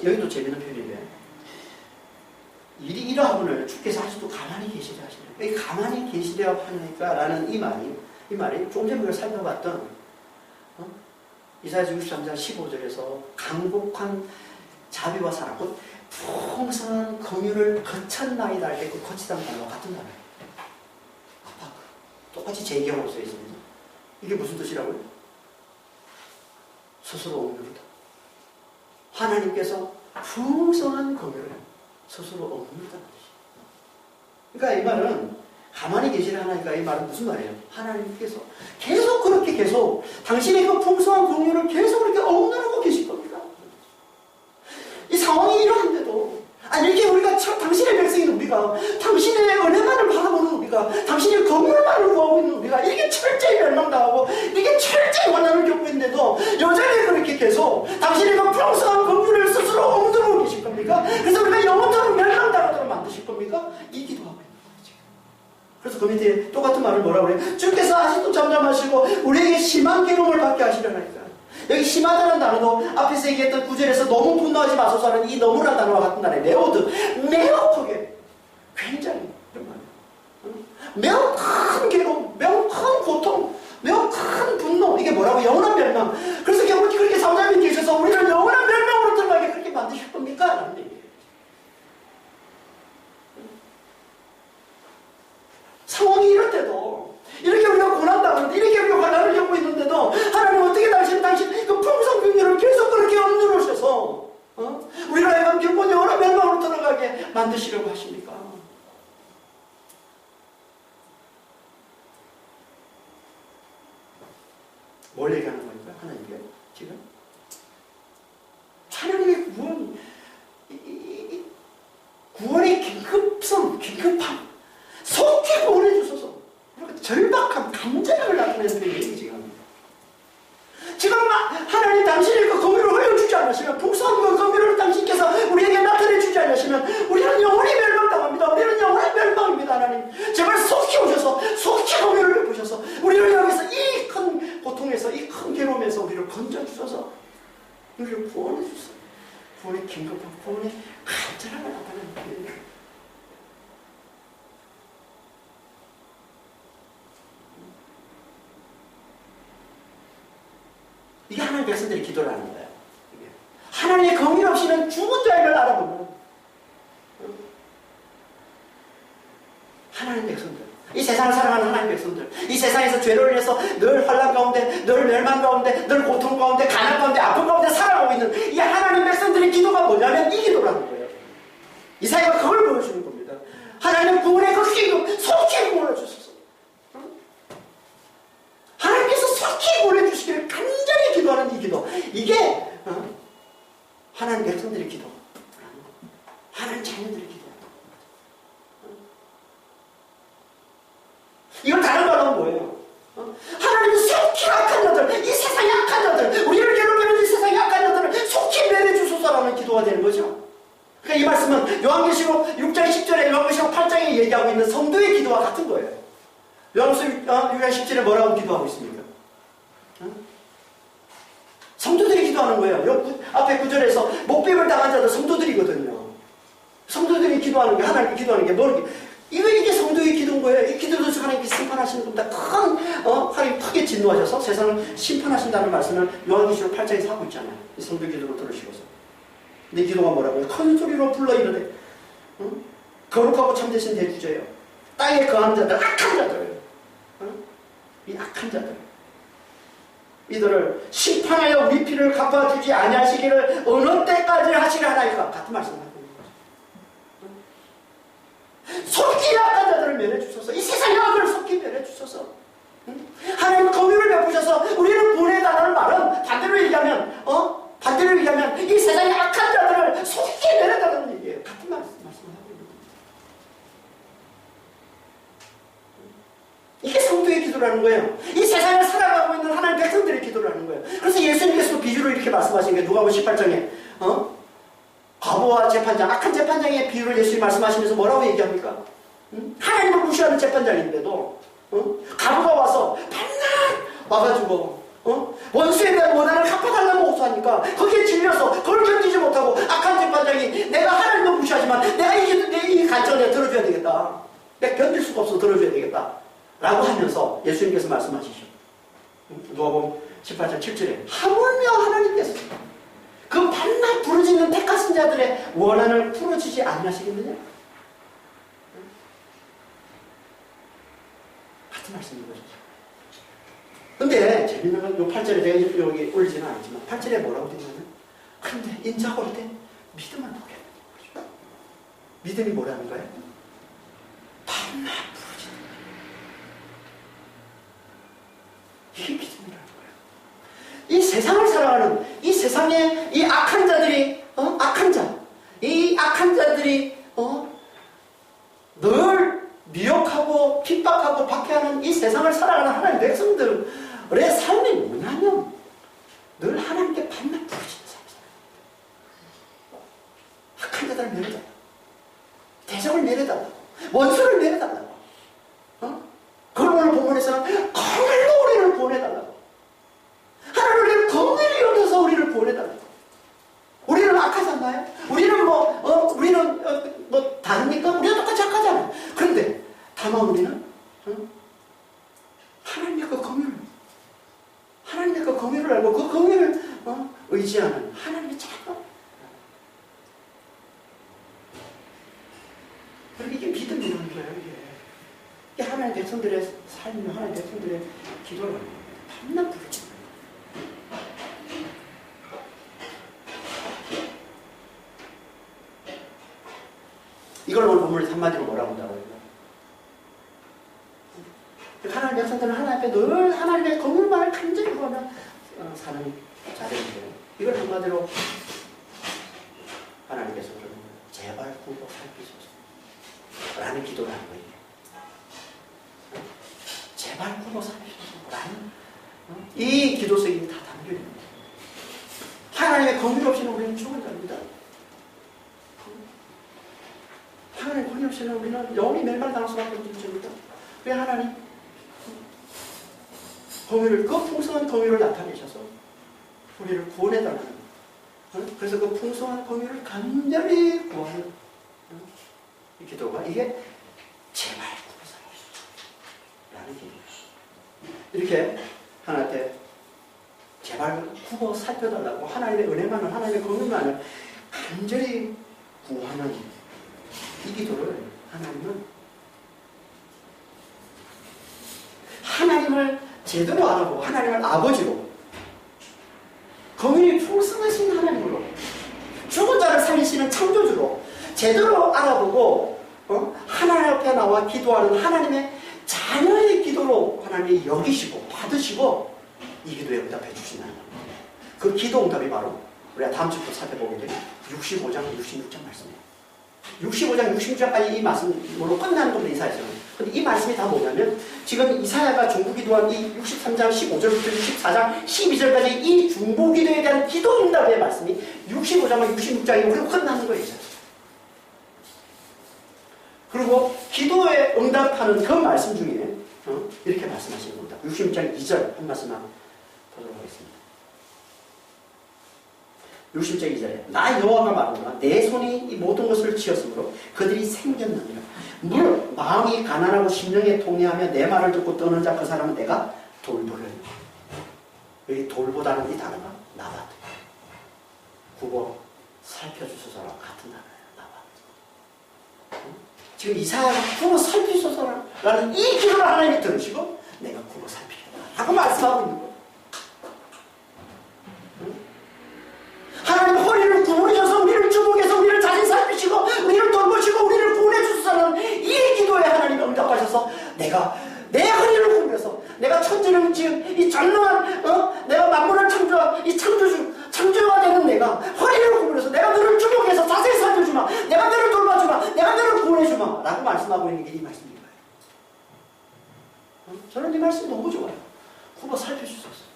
여기도 재밌는 표현인데, 일이 이러하거늘 주께서 아직도 가만히 계시려 하시나이까? 이 가만히 계시려 하나이까? 라는 이 말이 조금 전에 우리가 살펴봤던 이사야 63장 15절에서 강복한 자비와 사랑, 곧 풍성한 긍휼을 거쳤나이다 할 때 그 거치다는 단어와 같은 단어예요. 똑같이 제기하고 써 있습니다. 이게 무슨 뜻이라고요? 스스로 억누르다. 하나님께서 풍성한 긍휼을 스스로 억누르다는 뜻이에요. 그러니까 이 말은 가만히 계시는 하나니까 이 말은 무슨 말이에요? 하나님께서 계속 그렇게 계속 당신의 그 풍성한 긍휼을 계속 그렇게 억누르고 계실 겁니다. 이 상황이 이러한데도, 아니 이렇게 우리가 당신의 백성인 우리가, 당신의 은혜만을 바라보는 우리가, 당신의 긍휼만을 구하고 있는 우리가 이렇게 철저히 멸망당하고 이렇게 철저히 환난을 겪고 있는데도 여전히 그렇게 계속 당신의 그 풍성한 긍휼을 스스로 억누르고 계실 겁니까? 그래서 우리가 영원토록 멸망당하도록 만드실 겁니까? 이 기도하고 있는 거죠. 그래서 그 밑에 똑같은 말을 뭐라고 그래요? 주께서 아직도 잠잠하시고 우리에게 심한 괴로움을 받게 하시려나이까. 여기 심하다는 단어도 앞에서 얘기했던 9절에서 너무 분노하지 마소서 하는 이 너무나 단어와 같은 단어에 레오드, 매우 크게, 굉장히 이런 말이에요. 매우 큰 괴로움, 매우 큰 고통, 매우 큰 분노, 이게 뭐라고? 영원한 멸망. 그래서 결국 그렇게 사모자님 계셔서 우리를 영원한 멸망으로 들어가게 그렇게 만드실 겁니까? 라는 얘기예요. 상황이 이럴 때도, 이렇게 우리가 고난당하는데, 이렇게 우리가 환난을 겪고 있는데도 하나님 어떻게 당신 그 풍성 긍휼을 계속 그렇게 억누르셔서 우리가 하여금 결국 영원한 멸망으로 들어가게 만드시려고 하십니까? 뭘 얘기하는 겁니까? 하나님께 지금 하나님의 구원의 긴급성, 긴급함, 속히 구원해 주소서. 절박함, 감정을 나타내는 얘기 지금 하나님 당신의 그 긍휼을 흘려주지 않으시면, 풍성한 그 긍휼을 당신께서 우리에게 나타내 주지 않으시면 우리는 영원히 멸망당합니다. 우리는 영원히 멸망입니다. 하나님 제발 속히 오셔서, 속히 긍휼을 베푸셔서 우리를 여기서 이 큰 고통에서, 이 큰 괴로움에서 우리를 건져주셔서 우리를 구원해 주소서. 구원의 긴급한, 구원의 간절함을 나타내는 거예요. 이게 하나님의 백성들이 기도를 하는 거예요. 하나님의 긍휼 없이는 죽은 자를 알아보는 하나님의 백성들, 이 세상을 살아가는 하나님의 백성들, 이 세상에서 죄를 인해서 늘 환난 가운데, 늘 멸망 가운데, 늘 고통 가운데, 가난 가운데, 아픔 가운데 살아가고 있는 이 하나님 백성들의 기도가 뭐냐면 이 기도라는 거예요. 이사야가 그걸 보여주는 겁니다. 하나님 구원의 그 기도 속히 구원해 주소서. 하나님께서 속히 구원해 주시기를 간절히 기도하는 이 기도, 이게 하나님 백성들의 기도, 하나님 자녀들의 기도. 이걸 다른 말로 하면 뭐예요? 하나님 속히 악한 자들, 이 세상의 악한 자들, 우리를 괴롭히는 이 세상의 악한 자들을 속히 멸해 주소서라는 기도가 되는 거죠. 그러니까 이 말씀은 요한계시록 6장 10절에 요한계시록 8장에 얘기하고 있는 성도의 기도와 같은 거예요. 요한계시록 6장 10절에 뭐라고 기도하고 있습니까? 성도들이 기도하는 거예요. 앞에 9절에서 목배임을 당한 자들 성도들이거든요. 성도들이 기도하는 게, 하나님께 기도하는 게 뭘, 이게 성도의 기도인 거예요. 이 기도도 하나님께 심판하시는 겁니다. 하나님 크게 진노하셔서 세상을 심판하신다는 말씀을 요한계시록 8장에서 하고 있잖아요. 이 성도 기도를 들으시고서. 내 기도가 뭐라고요? 큰 소리로 불러 이르되, 거룩하고 참되신 대주제요. 땅에 거하는 자들, 악한 자들, 이 악한 자들, 이들을 심판하여 우리 피를 갚아주지 아니하시기를 어느 때까지 하시려 하나이까? 같은 말씀을 하고 있는 거죠. 속기 악한 자들을 면해주셔서, 이 세상의 악을 속기 면해주셔서, 하나님 공유를 베푸셔서 우리를 보내달라는 말은 반대로 얘기하면 이 세상의 악한 자들을 속기 면해달라는 얘기예요. 같은 말씀을 하고 있는 겁니다. 이게 성도의 기도라는 거예요. 이 세상을 살아가고 있는 하나님의 백성들의 기도라는 거예요. 그래서 예수님께서 비유로 이렇게 말씀하신 게 누가복음 18장에 과부와 재판장, 악한 재판장의 비유를 예수님이 말씀하시면서 뭐라고 얘기합니까? 하나님을 무시하는 재판장인데도 과부가 와서 밤낮 와가지고 원수에 대한 원한을 갚아달라고 호소하니까 거기에 질려서 그걸 견디지 못하고 악한 재판장이 내가 하나님도 무시하지만 내가 이 간청을 내가 들어줘야 되겠다. 내가 견딜 수가 없어 들어줘야 되겠다. 라고 하면서 예수님께서 말씀하시죠. 누가복음 18장 7절에 하물며 하나님께서 그 밤낮 부르짖는 택하신 자들의 원한을 풀어주지 않으시겠느냐? 같은 말씀인 거죠. 근데 재밌는 건 요 8절에 내가 여기 올리지는 않지만 8절에 뭐라고 되냐면 그런데 인자가 올 때 믿음을 보게 하는 거죠. 믿음이 뭐라는 거예요? 밤낮 부르짖는 이게 믿음이라는 거예요. 이 세상을 살아가는 이 세상에 이 악한 자들이 이 악한 자들이 늘 미혹하고 핍박하고 박해하는 이 세상을 살아가는 하나님의 백성들의 삶이 뭐냐면 늘 하나님께 밤낮 부르짖는 삶이잖아요. 악한 자들을 내려달라고, 대적을 내려달라고, 원수를 내려달라고, 그걸 오늘 본문에서는 정말로 우리를 보내달라고, 하나님을 긍휼히 여겨서 우리를 보내달라고. 우리는 악하지 않나요? 우리는 우리는 다릅니까? 우리가 똑같이 악하잖아요. 그런데 다만 우리는 하나님의 그 긍휼을 알고 그 긍휼을 의지하는 하나님의 자녀. 그러니까 이게 믿음이라는 거예요. 이게 하나님의 백성들의 삶이며 하나님의 백성들의 기도를 밤낮 부르짖는 거예요. 이걸 오늘 본문에서 한마디로 뭐라고 한다고요? 하나님의 백성들은 하나님 앞에 늘 하나님의 긍휼만을 간절히 구하며 사는 자들인데요. 이걸 한마디로 하나님께서 그러는 거예요. 제발 구속 살피소서 라는 기도를 하는 거예요. 제발 구속 살피소서 라는 이 기도 속에 다 담겨 있는 거예요. 하나님의 긍휼 없이는 우리는 죽은 자입니다. 하나님의 긍휼 없이는 우리는 영원히 멸망당할 수밖에 없는 존재입니다. 왜 하나님 긍휼을, 그 풍성한 긍휼을 나타내셔서 우리를 구원해달라는, 그래서 그 풍성한 긍휼을 간절히 구하는 이 기도가, 이게 제발 구워 살펴라는 기도예요. 이렇게 하나님께 제발 구워 살펴달라고 하나님의 은혜만을, 하나님의 긍휼만을 간절히 구하는 이 기도를 하나님을 제대로 알아보고 하나님을 아버지로, 긍휼이 풍성하신 하나님으로, 죽은 자를 살리시는 창조주로 제대로 알아보고 하나님 앞에 나와 기도하는 하나님의 자녀의 기도로 하나님이 여기시고 받으시고 이 기도에 응답해 주신다는 겁니다. 그 기도 응답이 바로 우리가 다음 주부터 살펴보게 되는 65장, 66장 말씀이에요. 65장, 66장까지 이 말씀으로 끝나는 겁니다. 이사야서는. 근데 이 말씀이 다 뭐냐면 지금 이사야가 중보기도한 이 63장 15절부터 64장 12절까지 이 중보기도에 대한 기도 응답의 말씀이 65장과 66장이 우리로 끝나는 거예요. 그리고 기도에 응답하는 그 말씀 중에 이렇게 말씀하시는 겁니다. 66장 2절 한 말씀만 보도록 하겠습니다. 60절 2절에 나 여호와가 말하노라 내 손이 이 모든 것을 지었으므로 그들이 생겼느니라. 물론 마음이 가난하고 심령에 통해하며 내 말을 듣고 떠는 자 그 사람은 내가 돌보려니. 여기 돌보다는 이 단어가 나바드. 국어 살펴주소서랑 같은 단어예요. 나바드. 지금 이사야가 국어 살피소서라는 이 기도를 하나님이 들으시고 내가 국어 살피겠다 라고 말씀하고 있는 거예요. 하나님 허리를 구부리셔서 우리를 주목해서 우리를 자신 살피시고 우리를 돌보시고 우리를 구원해 주소서라는 이 기도에 하나님이 응답하셔서 내가 내 허리를 구부려서 내가 천지를 지은 이 전능한 내가 만물을 창조한 이 창조가 되는 내가 허리를 구부려서 내가 너를 주목해서 자세히 살펴주마 내가 너를 돌봐주마 내가 너를 구원해주마 라고 말씀하고 있는 게 이 말씀인 거예요. 저는 이 말씀 너무 좋아요. 국어 살펴주소서.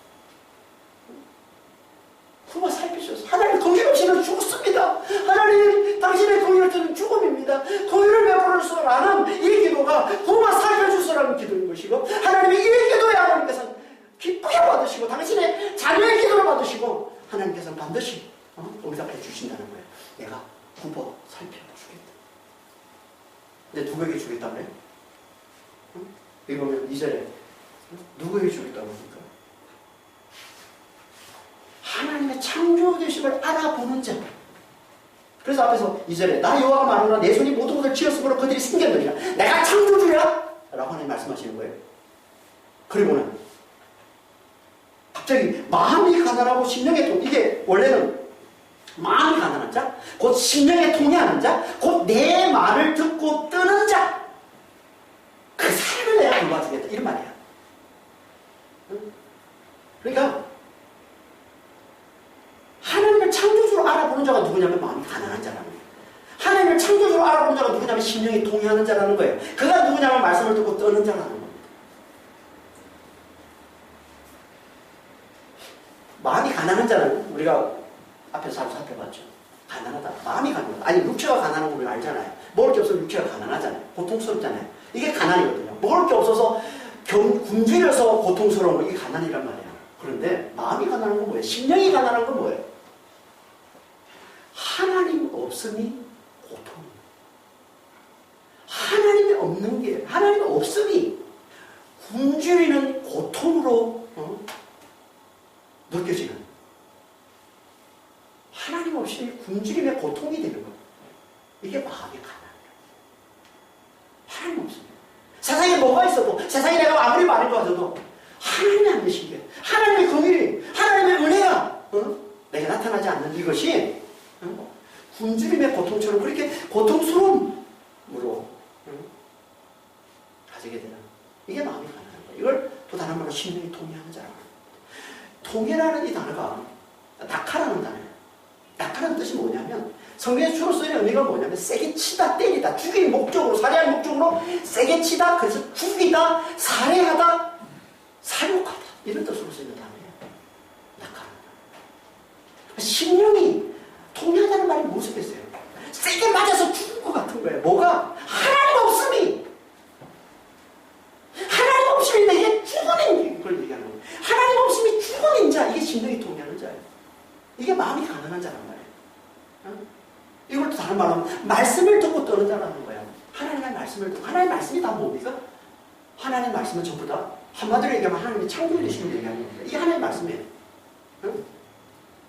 국어 살피셔서 하나님 공의 없이는 죽었습니다. 하나님 당신의 공의 없이는 죽음입니다. 공의를 베풀을 수 없는 이 기도가 국어 살펴주소라는 기도인 것이고 하나님이 이 기도에 하나님께서는 기쁘게 받으시고 당신의 자녀의 기도를 받으시고 하나님께서는 반드시 응답해 주신다는 거예요. 내가 국어 살펴주겠다. 근데 누구에게 주겠다고 해요? 여기 보면 2절에 누구에게 주겠다고 합니까? 하나님의 창조되심을 알아보는 자. 그래서 앞에서 2절에 나 여호와가 말하노라 내 손이 모든 것을 지었으므로 그들이 생겼느니라. 내가 창조주야 라고 하나님 말씀하시는 거예요. 그리고는 갑자기 마음이 가난하고 심령에 이게 원래는 마음이 가난한 자, 곧 심령에 통해하는 자, 곧 내 말을 듣고 뜨는 자, 그 사람을 내가 돌봐주겠다 이런 말이야. 그러니까 하나님을 창조주로 알아보는 자가 누구냐면 마음이 가난한 자라는 거예요. 하나님을 창조주로 알아보는 자가 누구냐면 심령이 동의하는 자라는 거예요. 그가 누구냐면 말씀을 듣고 떠는 자라는 겁니다. 마음이 가난한 자는 우리가 앞에서 잘 살펴봤죠. 가난하다. 마음이 가난하다. 아니 육체가 가난한 걸 우리가 알잖아요. 먹을 게 없으면 육체가 가난하잖아요. 고통스럽잖아요. 이게 가난이거든요. 먹을 게 없어서 굶주려서 고통스러운 거 이게 가난이란 말이에요. 그런데 마음이 가난한 건 뭐예요? 심령이 가난한 건 뭐예요? 하나님 없음이 고통. 하나님이 없는 게, 하나님 없음이 굶주리는 고통으로 느껴지는. 하나님 없이 굶주림의 고통이 되는 거예요. 이게 마음이 가난해요. 하나님 없습니다. 세상에 뭐가 있어도, 세상에 내가 아무리 많은 것 같아도 하나님이 안 계신 게, 하나님의 긍휼이, 하나님의 은혜가 내게 나타나지 않는 이것이 굶주림의 고통처럼 그렇게 고통스러움으로 가지게 되는 이게 마음이 가난한 거예요. 이걸 또 다른 말로 심령이 통해하는 자라고 합니다. 통해라는 이 단어가 낙하라는 단어예요. 낙하라는 뜻이 뭐냐면 성경에 주로 쓰이는 의미가 뭐냐면 세게 치다, 때리다, 죽일 목적으로, 살해할 목적으로 세게 치다, 그래서 죽이다, 살해하다, 사육하다 이런 뜻으로 쓰이는 단어예요. 낙하라는 단어. 심령이 통해하다는 말이 무엇이겠어요? 세게 맞아서 죽은 것 같은 거예요. 뭐가? 하나님 없음이. 하나님 없음이 내게 죽어낸 걸 얘기하는 거예요. 하나님 없음이 죽어낸 자, 이게 심령이 통해하는 자예요. 이게 마음이 가난한 자란 말이에요. 이걸 또 다른 말로 하면 말씀을 듣고 떠는 자라는 거예요. 하나님의 말씀을 듣고, 하나님의 말씀이 다 뭡니까? 하나님의 말씀은 전부 다 한마디로 얘기하면 하나님의 창조주 되심을 얘기하는 겁니다. 이게 하나님의 말씀이에요.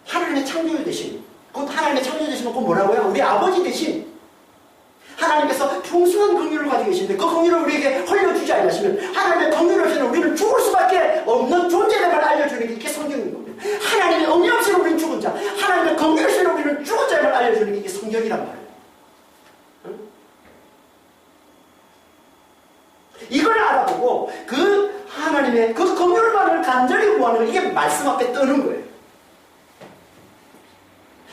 하나님의 창조주 되심. 곧 하나님의 창조주 되심은 곧 뭐라고요? 우리 아버지 되심. 하나님께서 풍성한 긍휼을 가지고 계신데 그 긍휼을 우리에게 흘려주지 않으시면 하나님의 긍휼 없이는 우리는 죽을 수밖에 없는 존재됨을 알려주는 게 이게 성경인 겁니다. 하나님의 은혜 없이는 우리는 죽은 자, 하나님의 긍휼 없이는 우리는 죽은 자임을 알려주는 게 이게 성경이란 말이에요. 이걸 알아보고 그 하나님의 그 긍휼만을 간절히 구하는 거, 이게 말씀 앞에 뜨는 거예요.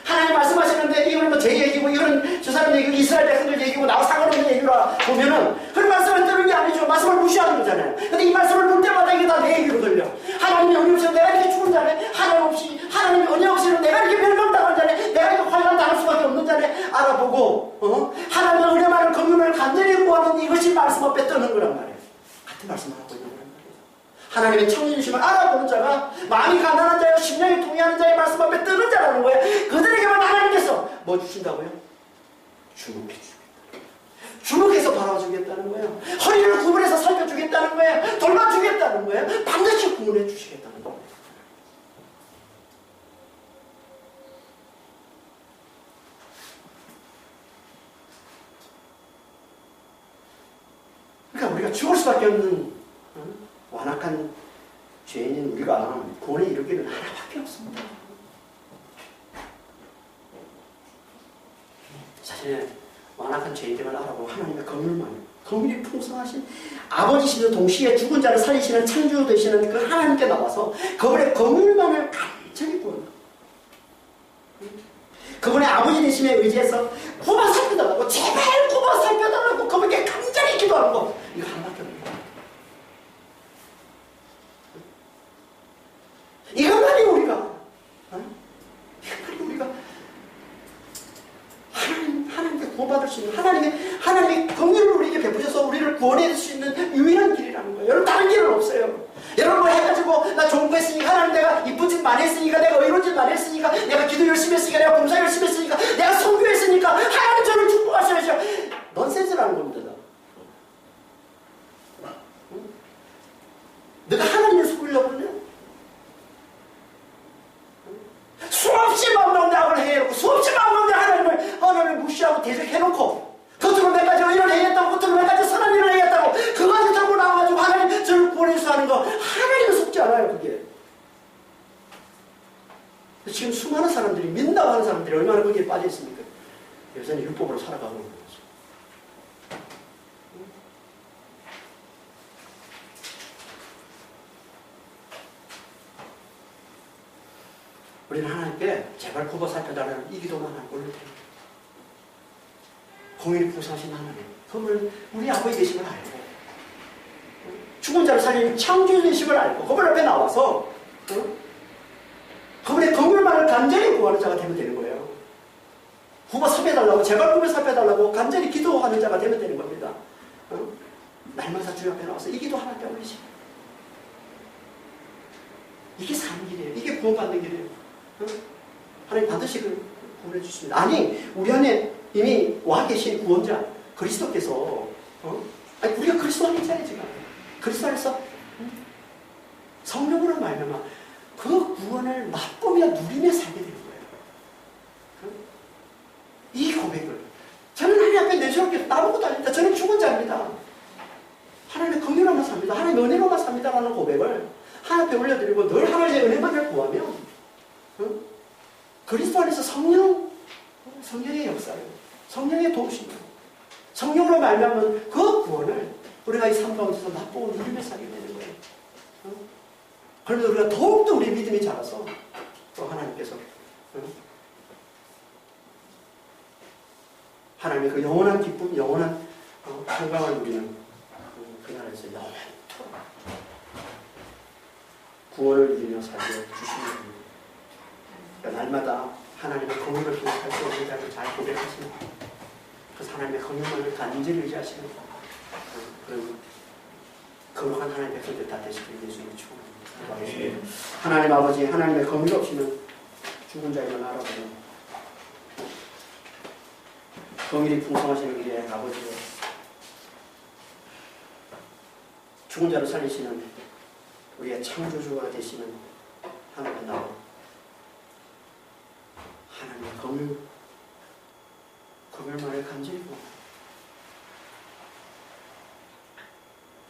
하나님 말씀하시는데 이거는 뭐 제 얘기고 이건 저 사람 얘기고 이스라엘 백성들 얘기고 나와 상관없는 얘기라 보면은 그 말씀을 뜨는 게 아니죠. 말씀을 무시하는 거잖아요. 근데 이 말씀을 볼 때마다 이게 다 내 얘기로 들려. 하나님의 은혜 없이는 내가 이렇게 죽은 자네. 하나님의 은혜 없이는 내가 이렇게 멸망당한 자네. 내가 이렇게 환난 당할 수밖에 없는 자네. 알아보고 하나님의 은혜만을 긍휼을 간절히 구하는 이것이 말씀 앞에 뜨는 거란 말이에요. 같은 말씀을 하고 있는 거란 말이에요. 하나님의 청진심을 알아보는 자가 마음이 가난한 자여 심령이 통해하는 자의 말씀 앞에 뜨는 자라는 거예요. 그들에게만 하나님께서 뭐 주신다고요? 주목해 주겠다. 주목해서 바라주겠다는 거예요. 허리를 구분해서 살펴주겠다는 거예요. 돌봐주겠다는 거예요. 반드시 구원해 주시겠다는 거예요. 그러니까 우리가 죽을 수밖에 없는 완악한 죄인인 우리가 구원에 이르기는 하나밖에 없습니다. 자신의 완악한 죄인됨을 알아보고 하나님의 긍휼이 풍성하신 아버지시는 동시에 죽은 자를 살리시는 창조 되시는 그 하나님께 나와서 그분의 긍휼만을 간절히 구한다. 그분의 아버지 되심에 의지해서 구워 살펴달라고, 제발 구워 살펴달라고 그분께 간절히 기도하는 거, 이거 하나밖에 없습니다. 이것만이 우리가 하나님께 구원받을 수 있는 하나님의 긍휼을 우리에게 베푸셔서 우리를 구원해 줄 수 있는 유일한 길이라는 거예요. 여러분, 다른 길은 없어요. 여러분 뭐 해가지고 나 좋은 거 했으니까, 하나님 내가 이쁜 짓 많이 했으니까, 내가 의로운 짓 많이 했으니까, 내가 기도 열심히 했으니까, 내가 봉사 열심히 했으니까, 내가 선교했으니까 하나님 저를 축복하셔야죠. 넌센스라는 겁니다. 내가 하나님을 속이려고 그러냐? 수없이 마음 가운데 악을 해놓고, 수없이 마음 가운데 하나님을 무시하고 대적해놓고, 겉으로 몇 가지 의를 해야겠다고, 겉으로 몇 가지 선한 일을 해야겠다고, 그거 들고 나와가지고 하나님 저를 구원해서 하는 거, 하나님은 속지 않아요, 그게. 지금 수많은 사람들이, 믿는다고 하는 사람들이 얼마나 거기에 빠져 있습니까? 여전히 율법으로 살아가고 있는 거죠. 우리는 하나님께 제발 굽어 살펴달라는 이 기도만 하고 올려드립니다. 공의를 풍성하신 하나님, 그분을 우리 아버지 되심을 알고, 죽은 자를 살리는 창조 되심을 알고, 그분 앞에 나와서 그분의 긍휼만을 간절히 구하는 자가 되면 되는 거예요. 굽어 살펴달라고, 제발 굽어 살펴달라고 간절히 기도하는 자가 되면 되는 겁니다. 날마다 주님 앞에 나와서 이 기도 하나님께 올리시고, 이게 사는 길이에요. 이게 구원받는 길이에요. 하나님 반드시 구원해 주십니다. 아니, 우리 안에 이미 와 계신 구원자 그리스도께서 아니, 우리가 그리스도 안에 있잖아요. 지금 그리스도 안에서 성령으로 말미암아 그 구원을 맛보며 누리며 살게 되는 거예요. 이 고백을 저는 하나님 앞에 내세우게 나보고도 아닙니다. 저는 죽은 자입니다. 하나님의 긍휼로만 삽니다. 하나님의 은혜로만 삽니다라는 고백을 하나님 앞에 올려드리고 늘 하나님의 은혜만을 구하면 그리스도 안에서 성령의 역사를, 성령의 도우심을, 성령으로 말미암은 그 구원을 우리가 이 삶 가운데서 맛보고 누리며 살게 되는 거예요. 그러면서 우리가 더욱더 우리 믿음이 자라서 또 하나님께서 하나님의 그 영원한 기쁨, 영원한 평강을 누리는 그날에서 영원토록 구원을 누리며 살게 주시는 겁니다. 그러니까 날마다 하나님의 긍휼을 기억할 수 있는 자를 잘 고백하시는, 그래서 하나님의 긍휼만을 간절히 의지하시는 그런 거룩한 하나님의 백성들 다 되시길 예수님을 축원합니다. 하나님 아버지, 하나님의 긍휼 없이는 죽은 자에만 알아보는 긍휼이 풍성하시는 우리의 아버지요, 죽은 자를 살리시는 우리의 창조주가 되시는 하나님의 나와 하나님의 긍휼만을 간절히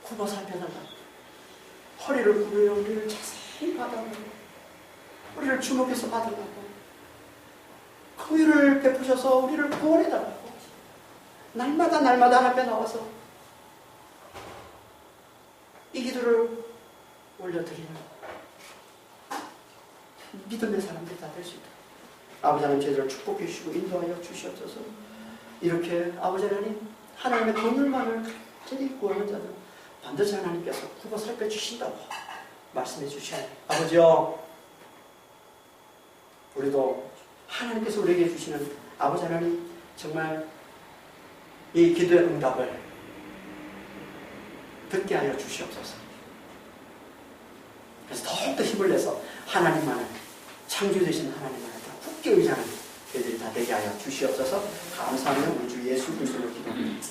굽어 살펴달라. 허리를 굽으려 우리를 자세히 받아달라고, 우리를 주목해서 받으라고, 긍휼을 베푸셔서 우리를 구원해달라고 날마다 앞에 나와서 이 기도를 올려드리는 믿음의 사람들이 다 될 수 있다. 아버지 하나님, 저희들을 축복해 주시고 인도하여 주시옵소서. 이렇게 아버지 하나님, 하나님의 긍휼만을 간절히 구하는 자들 반드시 하나님께서 굽어 살펴주신다고 말씀해 주시오. 아버지요, 우리도 하나님께서 우리에게 주시는 아버지 하나님, 정말 이 기도의 응답을 듣게 하여 주시옵소서. 그래서 더욱더 힘을 내서 하나님만을, 창조 되신 하나님만을 다 굳게 의지하는 저희들이 다 되게 하여 주시옵소서. 감사하며 우리 주 예수 그리스도로 기도합니다.